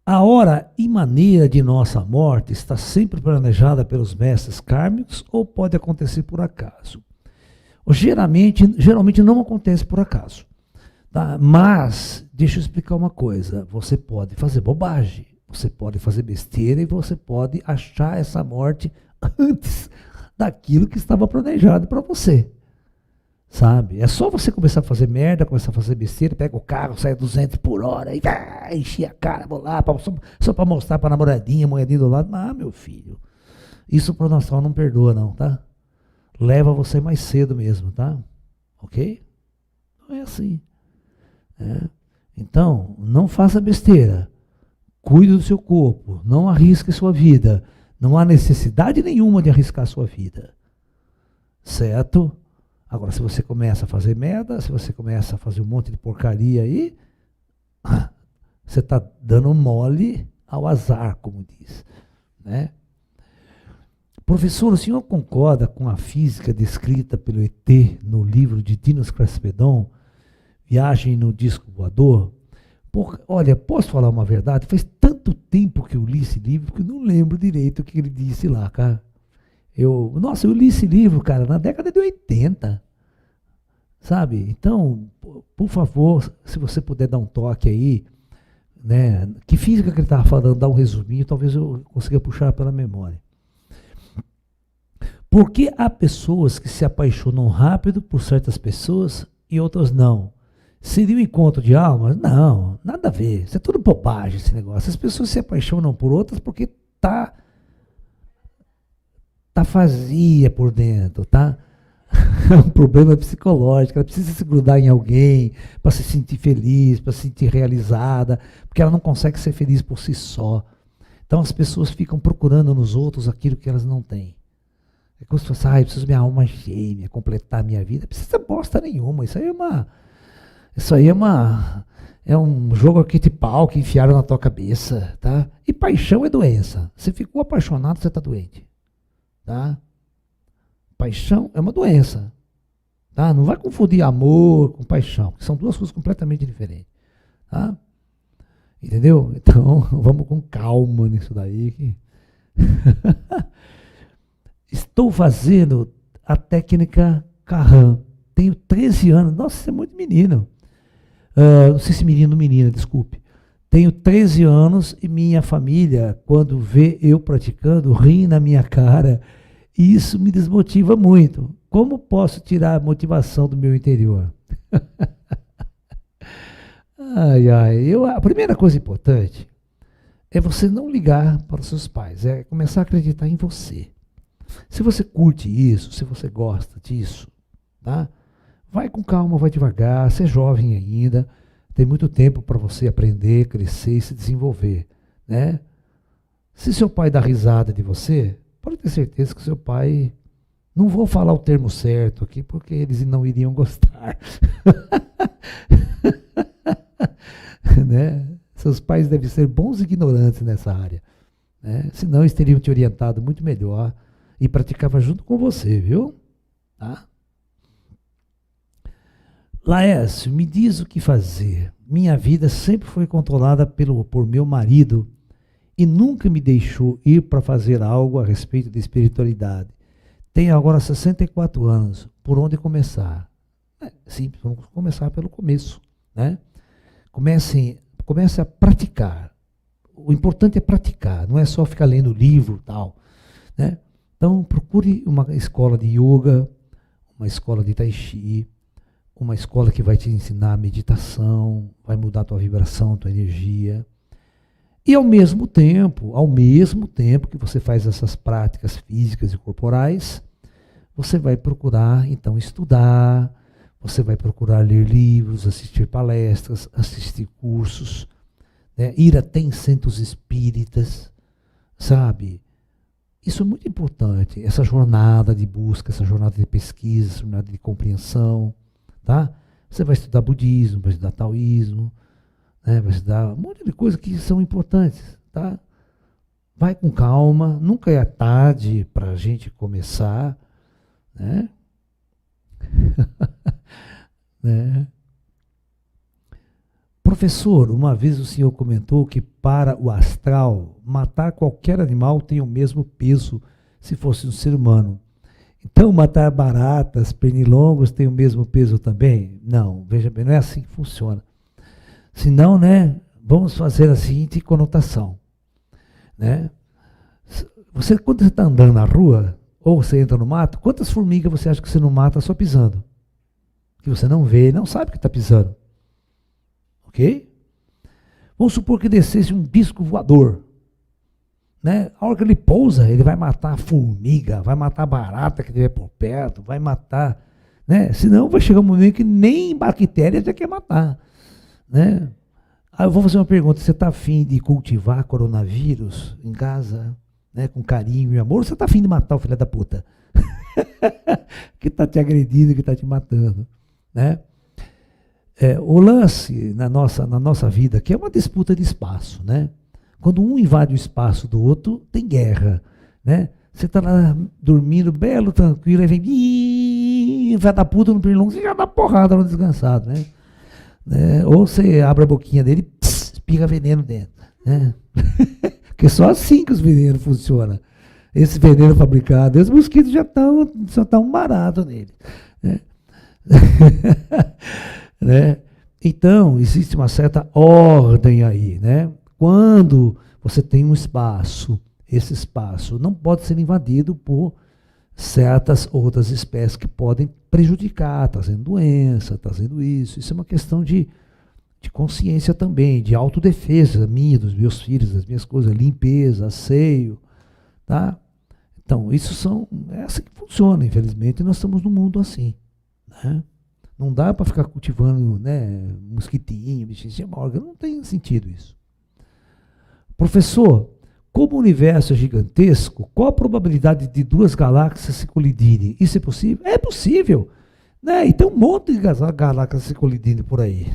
S1: a hora e maneira de nossa morte está sempre planejada pelos mestres kármicos ou pode acontecer por acaso? Geralmente não acontece por acaso. Tá? Mas, deixa eu explicar uma coisa. Você pode fazer bobagem, você pode fazer besteira e você pode achar essa morte antes daquilo que estava planejado para você. Sabe? É só você começar a fazer merda, começar a fazer besteira, pega o carro, sai a 200 por hora e enche a cara, vou lá, só para mostrar para a namoradinha do lado. Ah, meu filho, isso o plano astral não perdoa não, tá? Leva você mais cedo mesmo, tá? Ok? Não é assim. Então, não faça besteira. Cuide do seu corpo, não arrisque sua vida. Não há necessidade nenhuma de arriscar sua vida. Certo? Agora, se você começa a fazer merda, se você começa a fazer um monte de porcaria aí, você está dando mole ao azar, como diz. Né? Professor, o senhor concorda com a física descrita pelo ET no livro de Dinos Crespedon, Viagem no Disco Voador? Olha, posso falar uma verdade? Faz tanto tempo que eu li esse livro que eu não lembro direito o que ele disse lá, cara. Eu li esse livro, cara, na década de 80. Sabe? Então, por favor, se você puder dar um toque aí, né? Que física que ele estava falando, dar um resuminho, talvez eu consiga puxar pela memória. Porque há pessoas que se apaixonam rápido por certas pessoas e outras não? Seria um encontro de almas? Não, nada a ver. Isso é tudo bobagem esse negócio. As pessoas se apaixonam por outras porque tá vazia por dentro, tá? É um problema psicológico. Ela precisa se grudar em alguém para se sentir feliz, para se sentir realizada, porque ela não consegue ser feliz por si só. Então as pessoas ficam procurando nos outros aquilo que elas não têm. É como se fosse, eu preciso minha alma gêmea, completar a minha vida. Não precisa bosta nenhuma. Isso aí é um jogo arquetipal que enfiaram na tua cabeça, tá? E paixão é doença. Você ficou apaixonado, você está doente, tá? Paixão é uma doença, tá? Não vai confundir amor com paixão, que são duas coisas completamente diferentes, tá? Entendeu? Então, vamos com calma nisso daí. Estou fazendo a técnica Carran. Tenho 13 anos. Nossa, você é muito menino. Não sei se menino ou menina, desculpe. Tenho 13 anos e minha família, quando vê eu praticando, ri na minha cara. E isso me desmotiva muito. Como posso tirar a motivação do meu interior? A primeira coisa importante é você não ligar para os seus pais, é começar a acreditar em você. Se você curte isso, se você gosta disso, tá? Vai com calma, vai devagar, você é jovem ainda, tem muito tempo para você aprender, crescer e se desenvolver, né? Se seu pai dá risada de você, pode ter certeza que seu pai... Não vou falar o termo certo aqui, porque eles não iriam gostar. Né? Seus pais devem ser bons ignorantes nessa área. Né? Senão eles teriam te orientado muito melhor e praticava junto com você, viu? Tá? Laércio, me diz o que fazer. Minha vida sempre foi controlada por meu marido e nunca me deixou ir para fazer algo a respeito de espiritualidade. Tenho agora 64 anos. Por onde começar? Simples, vamos começar pelo começo. Né? Comece a praticar. O importante é praticar, não é só ficar lendo livro e tal. Né? Então, procure uma escola de yoga, uma escola de tai chi, uma escola que vai te ensinar a meditação, vai mudar a tua vibração, a tua energia. E ao mesmo tempo que você faz essas práticas físicas e corporais, você vai procurar, então, estudar, você vai procurar ler livros, assistir palestras, assistir cursos, né? Ir até em centros espíritas, sabe? Isso é muito importante, essa jornada de busca, essa jornada de pesquisa, essa jornada de compreensão, tá? Você vai estudar budismo, vai estudar taoísmo, né? Vai estudar um monte de coisas que são importantes, tá? Vai com calma, nunca é tarde para a gente começar, né? Né? Professor, uma vez o senhor comentou que para o astral, matar qualquer animal tem o mesmo peso se fosse um ser humano. Então, matar baratas, pernilongos tem o mesmo peso também? Não, veja bem, não é assim que funciona. Senão, né, vamos fazer a seguinte conotação. Né? Quando você está andando na rua, ou você entra no mato, quantas formigas você acha que você não mata só pisando? Que você não vê, não sabe que está pisando. Ok? Vamos supor que descesse um disco voador. Né? A hora que ele pousa, ele vai matar a formiga, vai matar a barata que estiver por perto, vai matar. Né? Senão vai chegar um momento que nem bactéria já quer matar. Né? Aí eu vou fazer uma pergunta: você está afim de cultivar coronavírus em casa? Né, com carinho e amor, ou você está afim de matar o filho da puta? Que está te agredindo, que está te matando. Né? O lance na nossa vida aqui é uma disputa de espaço. Né? Quando um invade o espaço do outro, tem guerra. Né? Você está lá dormindo, belo, tranquilo, aí vem, vai dar puta no pernilongo, você já dá porrada no descansado. Né? Ou você abre a boquinha dele e espirra veneno dentro. Né? Porque só assim que os venenos funcionam. Esse veneno fabricado, os mosquitos só estão baratos nele. Né? Né? Então, existe uma certa ordem aí. Né? Quando você tem um espaço, esse espaço não pode ser invadido por certas outras espécies que podem prejudicar, trazendo doença, trazendo isso. Isso é uma questão de consciência também, de autodefesa minha, dos meus filhos, das minhas coisas, limpeza, asseio, tá? Então, é assim que funciona, infelizmente, nós estamos num mundo assim, né? Não dá para ficar cultivando, né, mosquitinho, bichinho, não tem sentido isso. Professor, como o universo é gigantesco, qual a probabilidade de duas galáxias se colidirem? Isso é possível? É possível, né? E tem um monte de galáxias se colidindo por aí.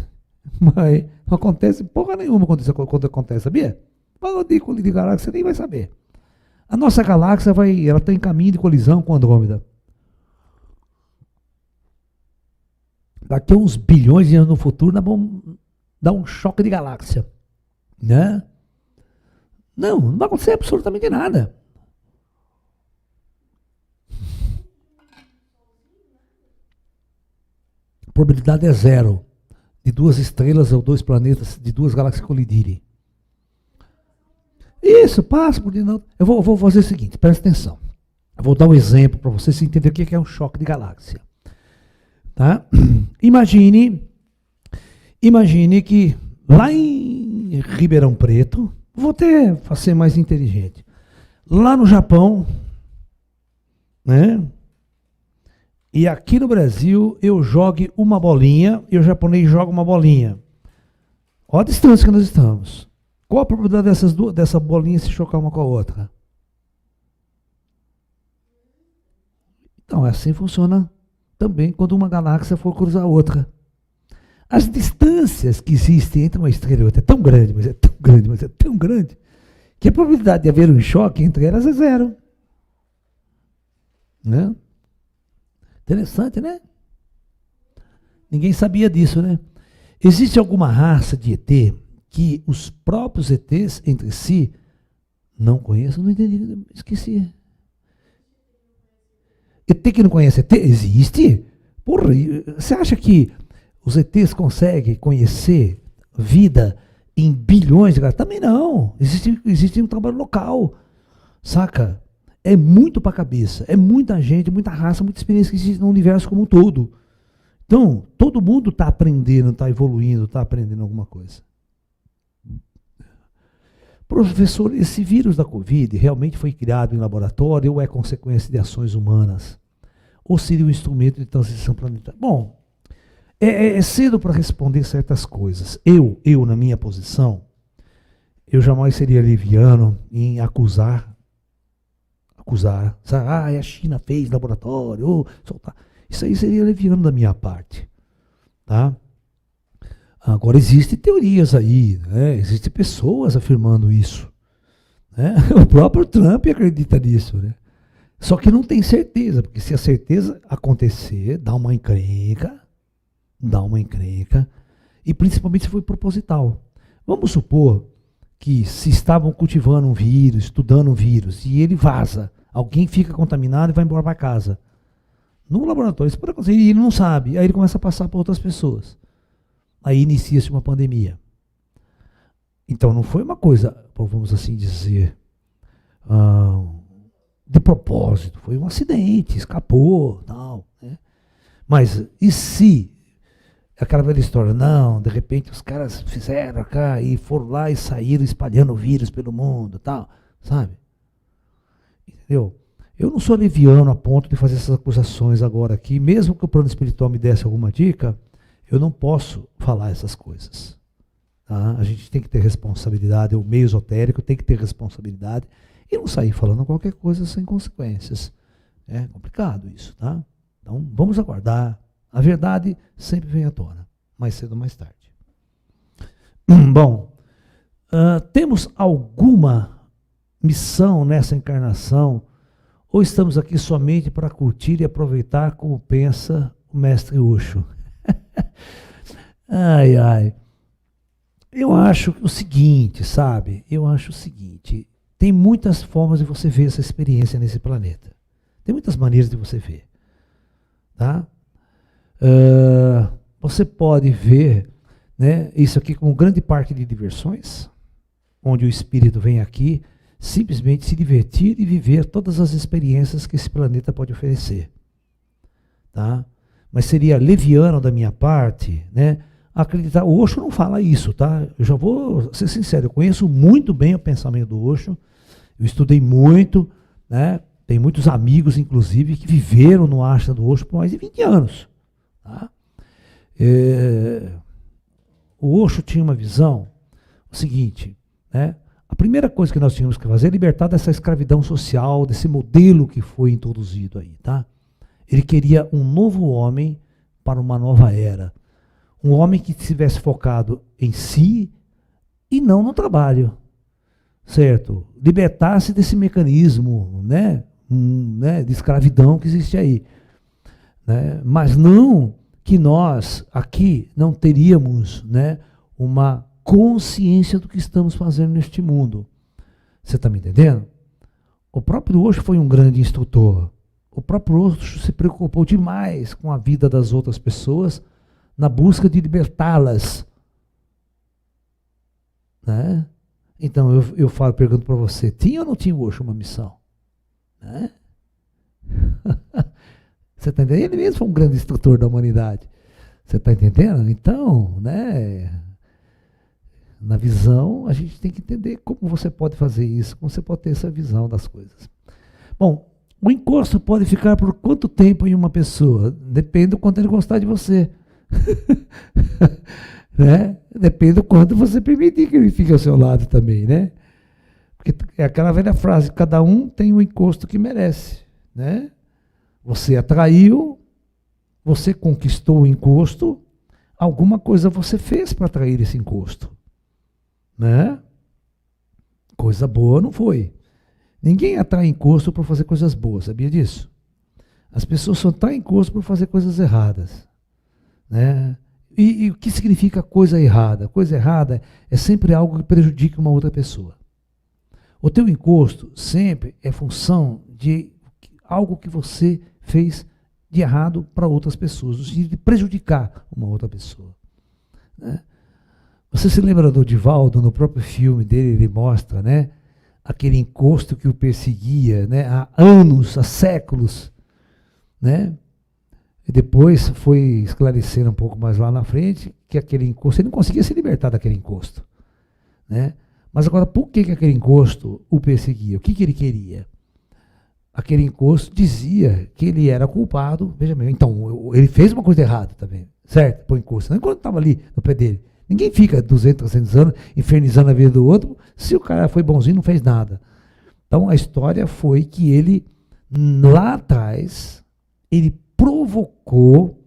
S1: Mas não acontece porra nenhuma quando acontece, sabia? Quando de colidir galáxia, você nem vai saber. A nossa galáxia ela está em caminho de colisão com Andrômeda. Daqui a uns bilhões de anos no futuro, nós vamos dar um choque de galáxia. Né? Não vai acontecer absolutamente nada. A probabilidade é zero de duas estrelas ou dois planetas, de duas galáxias colidirem. Isso, passa por dentro. Eu vou fazer o seguinte, presta atenção. Eu vou dar um exemplo para você se entender o que é um choque de galáxia. Tá? Imagine que lá em Ribeirão Preto, vou até ser mais inteligente, lá no Japão, né? E aqui no Brasil eu jogue uma bolinha e o japonês joga uma bolinha. Olha a distância que nós estamos. Qual a probabilidade dessa bolinha se chocar uma com a outra? Então, assim funciona também quando uma galáxia for cruzar outra. As distâncias que existem entre uma estrela e outra é tão grande, mas é tão grande, mas é tão grande, que a probabilidade de haver um choque entre elas é zero. Né? Interessante, né? Ninguém sabia disso, né? Existe alguma raça de ET que os próprios ETs entre si não conheçam? Não entendi, esqueci. ET que não conhece ET? Existe? Porra, você acha que os ETs conseguem conhecer vida em bilhões de galáxias? Também não. Existe um trabalho local, saca? É muito para a cabeça, é muita gente, muita raça, muita experiência que existe no universo como um todo. Então, todo mundo está aprendendo, está evoluindo, está aprendendo alguma coisa. Professor, esse vírus da Covid realmente foi criado em laboratório ou é consequência de ações humanas? Ou seria um instrumento de transição planetária? Bom, é cedo para responder certas coisas. Eu, na minha posição, eu jamais seria leviano em acusar. Sabe? A China fez laboratório, soltar. Isso aí seria leviano da minha parte. Tá? Agora, existem teorias aí, né? Existem pessoas afirmando isso. Né? O próprio Trump acredita nisso. Né? Só que não tem certeza, porque se a certeza acontecer, dá uma encrenca, e principalmente se foi proposital. Vamos supor que se estavam cultivando um vírus, estudando um vírus, e ele vaza, alguém fica contaminado e vai embora para casa. No laboratório, isso pode acontecer, e ele não sabe, aí ele começa a passar para outras pessoas. Aí inicia-se uma pandemia. Então não foi uma coisa, vamos assim dizer, de propósito, foi um acidente, escapou, tal. Né? Mas e se, aquela velha história, não, de repente os caras fizeram cá e foram lá e saíram espalhando o vírus pelo mundo, tal, sabe? Entendeu? Eu não sou leviano a ponto de fazer essas acusações agora aqui, mesmo que o plano espiritual me desse alguma dica, eu não posso falar essas coisas. Tá? A gente tem que ter responsabilidade, o meio esotérico tem que ter responsabilidade e não sair falando qualquer coisa sem consequências. É complicado isso, tá? Então vamos aguardar. A verdade sempre vem à tona, mais cedo ou mais tarde. Bom, temos alguma missão nessa encarnação ou estamos aqui somente para curtir e aproveitar como pensa o mestre Osho? Ai, ai. Eu acho o seguinte, sabe? Eu acho o seguinte, tem muitas formas de você ver essa experiência nesse planeta. Tem muitas maneiras de você ver. Tá? Você pode ver, né, isso aqui como um grande parque de diversões, onde o espírito vem aqui simplesmente se divertir e viver todas as experiências que esse planeta pode oferecer. Tá? Mas seria leviano da minha parte, né, acreditar. O Osho não fala isso, tá? Eu já vou ser sincero, eu conheço muito bem o pensamento do Osho, eu estudei muito, né? Tem muitos amigos, inclusive, que viveram no ashram do Osho por mais de 20 anos. Tá? O Osho tinha uma visão, o seguinte, né? A primeira coisa que nós tínhamos que fazer é libertar dessa escravidão social, desse modelo que foi introduzido aí, tá? Ele queria um novo homem para uma nova era. Um homem que estivesse focado em si e não no trabalho. Certo? Libertar-se desse mecanismo, né, de escravidão que existe aí. Né? Mas não que nós aqui não teríamos, né, uma consciência do que estamos fazendo neste mundo. Você está me entendendo? O próprio Osho foi um grande instrutor. O próprio Osho se preocupou demais com a vida das outras pessoas na busca de libertá-las. Né? Então, eu pergunto para você, tinha ou não tinha o Osho uma missão? Né? Você está entendendo? Ele mesmo foi um grande instrutor da humanidade. Você está entendendo? Então, né, na visão, a gente tem que entender como você pode fazer isso, como você pode ter essa visão das coisas. Bom, o encosto pode ficar por quanto tempo em uma pessoa? Depende do quanto ele gostar de você. Né? Depende do quanto você permitir que ele fique ao seu lado também, né? Porque é aquela velha frase, cada um tem o encosto que merece, né? Você atraiu, você conquistou o encosto, alguma coisa você fez para atrair esse encosto, né? Coisa boa não foi. Ninguém atrai encosto para fazer coisas boas, sabia disso? As pessoas só atraem encosto por fazer coisas erradas, né? E o que significa coisa errada? Coisa errada é sempre algo que prejudica uma outra pessoa. O teu encosto sempre é função de algo que você fez de errado para outras pessoas, no sentido de prejudicar uma outra pessoa, né? Você se lembra do Divaldo, no próprio filme dele, ele mostra, né, aquele encosto que o perseguia, né, há anos, há séculos, né? E depois foi esclarecer um pouco mais lá na frente que aquele encosto, ele não conseguia se libertar daquele encosto, né? Mas agora, por que aquele encosto o perseguia? O que ele queria? Aquele encosto dizia que ele era culpado. Veja bem, então, ele fez uma coisa errada também, certo? Por encosto. Não enquanto estava ali no pé dele. Ninguém fica 200, 300 anos infernizando a vida do outro se o cara foi bonzinho e não fez nada. Então, a história foi que ele, lá atrás, ele provocou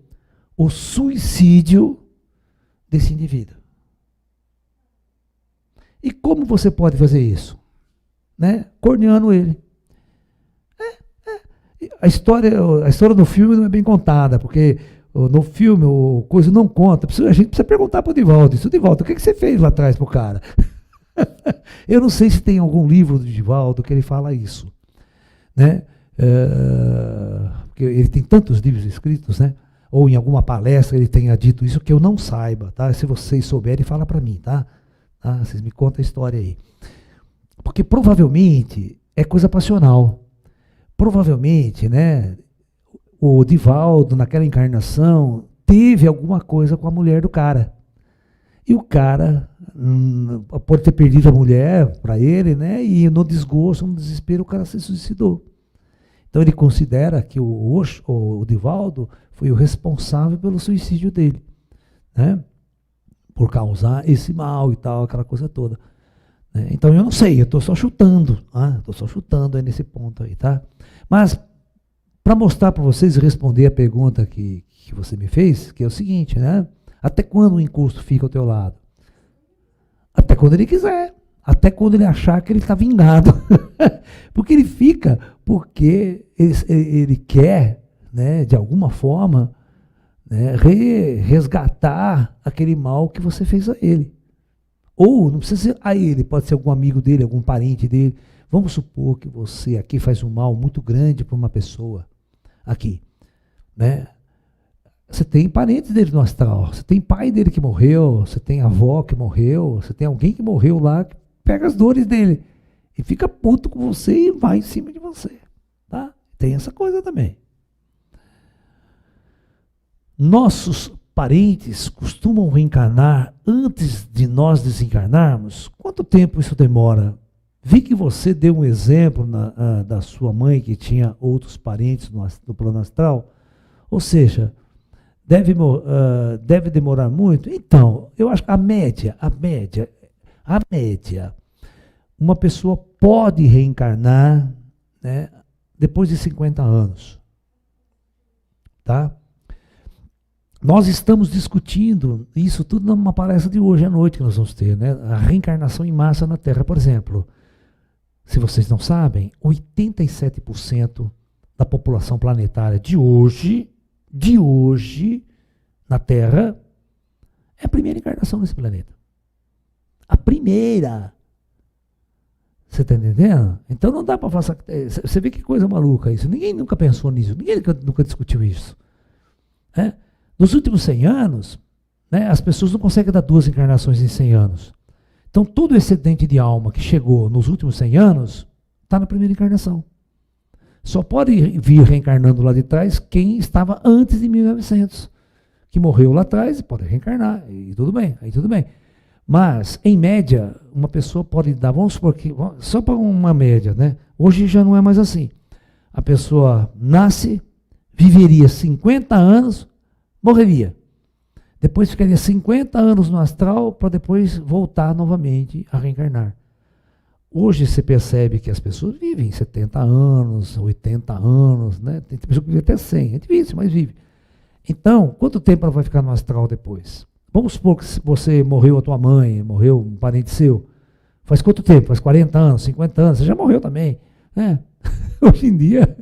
S1: o suicídio desse indivíduo. E como você pode fazer isso? Né? Corneando ele. A história do filme não é bem contada, porque no filme o coisa não conta. A gente precisa perguntar para o Divaldo. Isso, Divaldo, o que você fez lá atrás para o cara? Eu não sei se tem algum livro do Divaldo que ele fala isso, né? Porque ele tem tantos livros escritos, né? Ou em alguma palestra ele tenha dito isso que eu não saiba, tá? Se vocês souberem, fala para mim, tá? Vocês me contam a história aí. Porque provavelmente é coisa passional. Provavelmente, né, o Divaldo, naquela encarnação, teve alguma coisa com a mulher do cara. E o cara pode ter perdido a mulher para ele, né? E no desgosto, no desespero, o cara se suicidou. Então ele considera que o Divaldo foi o responsável pelo suicídio dele, né? Por causar esse mal e tal, aquela coisa toda. Né? Então eu não sei, eu estou só chutando. Estou só chutando aí nesse ponto aí, tá? Mas, para mostrar para vocês e responder a pergunta que você me fez, que é o seguinte, né? Até quando o encosto fica ao teu lado? Até quando ele quiser. Até quando ele achar que ele está vingado. Porque ele fica, porque ele quer, né, de alguma forma, né, resgatar aquele mal que você fez a ele. Ou não precisa ser a ele, pode ser algum amigo dele, algum parente dele. Vamos supor que você aqui faz um mal muito grande para uma pessoa aqui, né? Você tem parentes dele no astral, você tem pai dele que morreu, você tem avó que morreu, você tem alguém que morreu lá, que pega as dores dele e fica puto com você e vai em cima de você, tá? Tem essa coisa também. Nossos parentes costumam reencarnar antes de nós desencarnarmos? Quanto tempo isso demora? Vi que você deu um exemplo da sua mãe que tinha outros parentes no plano astral. Ou seja, deve demorar muito? Então, eu acho que a média, uma pessoa pode reencarnar, né, depois de 50 anos. Tá? Nós estamos discutindo isso tudo numa palestra de hoje à noite que nós vamos ter, né? A reencarnação em massa na Terra, por exemplo. Se vocês não sabem, 87% da população planetária de hoje, na Terra, é a primeira encarnação nesse planeta. A primeira. Você está entendendo? Então não dá para falar. Você vê que coisa maluca isso. Ninguém nunca pensou nisso, ninguém nunca discutiu isso. Né? Nos últimos 100 anos, né, as pessoas não conseguem dar 2 encarnações em 100 anos. Então, todo o excedente de alma que chegou nos últimos 100 anos está na primeira encarnação. Só pode vir reencarnando lá de trás quem estava antes de 1900. Que morreu lá atrás, pode reencarnar, e tudo bem, aí tudo bem. Mas, em média, uma pessoa pode dar, vamos supor que, só para uma média, né? Hoje já não é mais assim. A pessoa nasce, viveria 50 anos, morreria. Depois ficaria 50 anos no astral para depois voltar novamente a reencarnar. Hoje você percebe que as pessoas vivem 70 anos, 80 anos, né? Tem pessoa que vive até 100, é difícil, mas vive. Então, quanto tempo ela vai ficar no astral depois? Vamos supor que você morreu a tua mãe, morreu um parente seu. Faz quanto tempo? Faz 40 anos, 50 anos, você já morreu também. Né? Hoje em dia,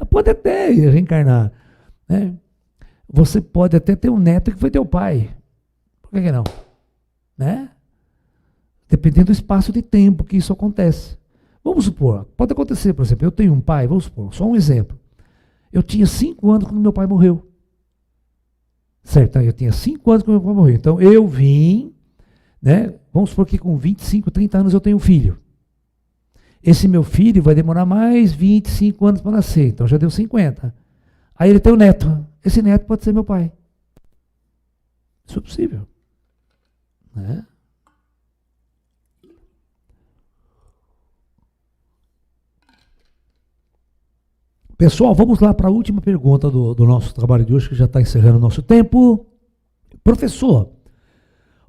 S1: pode até reencarnar. Né? Você pode até ter um neto que foi teu pai. Por que não? Né? Dependendo do espaço de tempo que isso acontece. Vamos supor, pode acontecer, por exemplo, eu tenho um pai, vamos supor, só um exemplo. Eu tinha 5 anos quando meu pai morreu. Certo, eu tinha 5 anos quando meu pai morreu. Então eu vim, né? Vamos supor que com 25, 30 anos eu tenho um filho. Esse meu filho vai demorar mais 25 anos para nascer, então já deu 50. Aí ele tem um neto. Esse neto pode ser meu pai. Isso é possível. Né? Pessoal, vamos lá para a última pergunta do nosso trabalho de hoje, que já está encerrando o nosso tempo. Professor,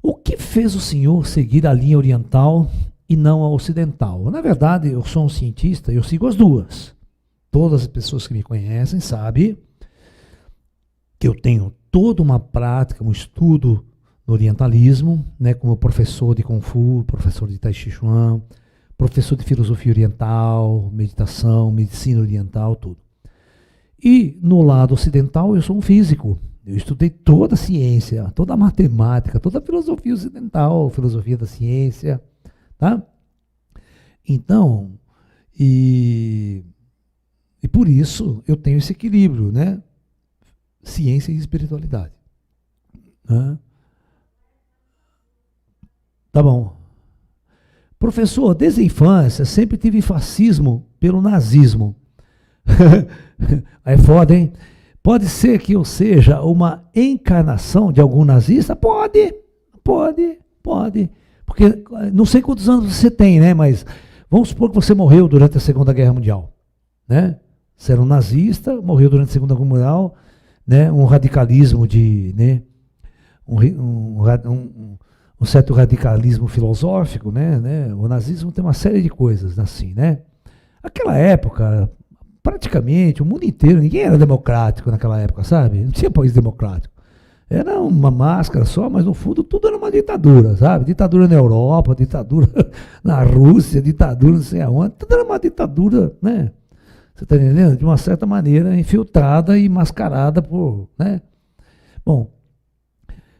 S1: o que fez o senhor seguir a linha oriental e não a ocidental? Na verdade, eu sou um cientista, eu sigo as duas. Todas as pessoas que me conhecem sabem que eu tenho toda uma prática, um estudo no orientalismo, né, como professor de Kung Fu, professor de Tai Chi Chuan, professor de filosofia oriental, meditação, medicina oriental, tudo. E no lado ocidental eu sou um físico. Eu estudei toda a ciência, toda a matemática, toda a filosofia ocidental, filosofia da ciência, tá? Então, e por isso eu tenho esse equilíbrio, né? Ciência e espiritualidade. Né? Tá bom. Professor, desde a infância sempre tive fascismo pelo nazismo. É foda, hein? Pode ser que eu seja uma encarnação de algum nazista? Pode. Porque não sei quantos anos você tem, né? Mas vamos supor que você morreu durante a Segunda Guerra Mundial. Né? Você era um nazista, morreu durante a Segunda Guerra Mundial, né? Um radicalismo de... Né? Um certo radicalismo filosófico, né? O nazismo tem uma série de coisas assim, né? Aquela época, praticamente, o mundo inteiro, ninguém era democrático naquela época, sabe? Não tinha país democrático. Era uma máscara só, mas no fundo tudo era uma ditadura, sabe? Ditadura na Europa, ditadura na Rússia, ditadura não sei aonde, tudo era uma ditadura, né? Você está entendendo? De uma certa maneira, infiltrada e mascarada por, né? Bom,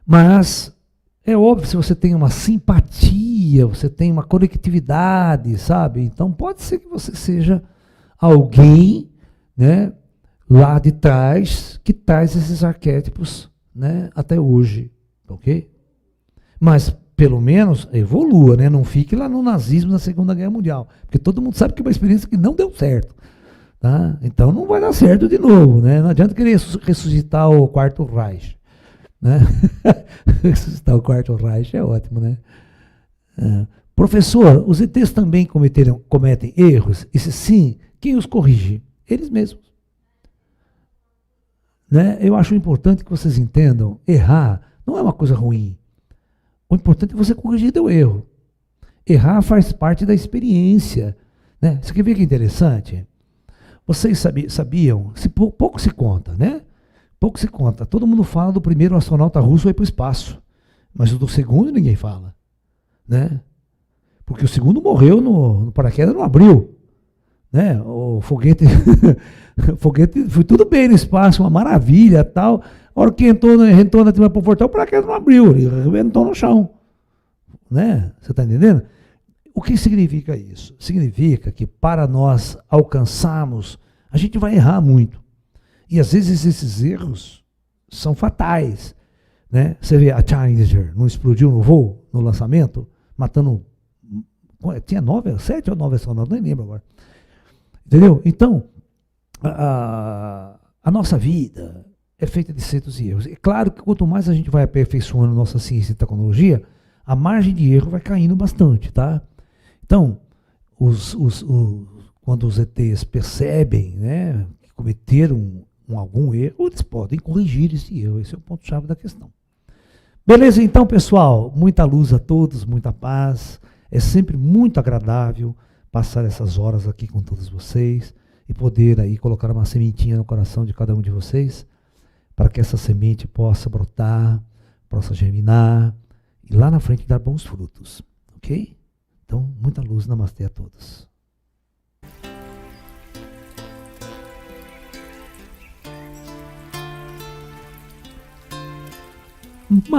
S1: mas... é óbvio, se você tem uma simpatia, você tem uma conectividade, sabe? Então pode ser que você seja alguém, né, lá de trás, que traz esses arquétipos, né, até hoje, ok? Mas pelo menos evolua, né? Não fique lá no nazismo na Segunda Guerra Mundial, porque todo mundo sabe que é uma experiência que não deu certo. Tá? Então não vai dar certo de novo, né? Não adianta querer ressuscitar o Quarto Reich. Né? Ressuscitar o Quarto Reich é ótimo, né? Professor, os ETs também cometem erros? E se sim, quem os corrige? Eles mesmos. Né? Eu acho importante que vocês entendam, errar não é uma coisa ruim. O importante é você corrigir teu erro. Errar faz parte da experiência. Né? Você quer ver que interessante? Vocês sabiam, pouco se conta, né? Pouco se conta. Todo mundo fala do primeiro astronauta russo ir para o espaço. Mas o do segundo ninguém fala. Né? Porque o segundo morreu no paraquedas, não abriu. Né? O foguete, o foguete foi tudo bem no espaço, uma maravilha tal. A hora que entrou na para o portal, o paraquedas não abriu, ele arrebentou no chão. Né? Você está entendendo? O que significa isso? Significa que para nós alcançarmos, a gente vai errar muito. E às vezes esses erros são fatais. Né? Você vê a Challenger, não explodiu no voo, no lançamento, matando... Tinha 7 ou 9 astronautas, nem lembro agora. Entendeu? Então, a nossa vida é feita de acertos e erros. É claro que quanto mais a gente vai aperfeiçoando nossa ciência e tecnologia, a margem de erro vai caindo bastante, tá? Então, quando os ETs percebem, né, que cometeram algum erro, eles podem corrigir esse erro. Esse é o ponto-chave da questão. Beleza, então, pessoal? Muita luz a todos, muita paz. É sempre muito agradável passar essas horas aqui com todos vocês e poder aí colocar uma sementinha no coração de cada um de vocês, para que essa semente possa brotar, possa germinar e lá na frente dar bons frutos, ok? Então, muita luz, namastê a todos.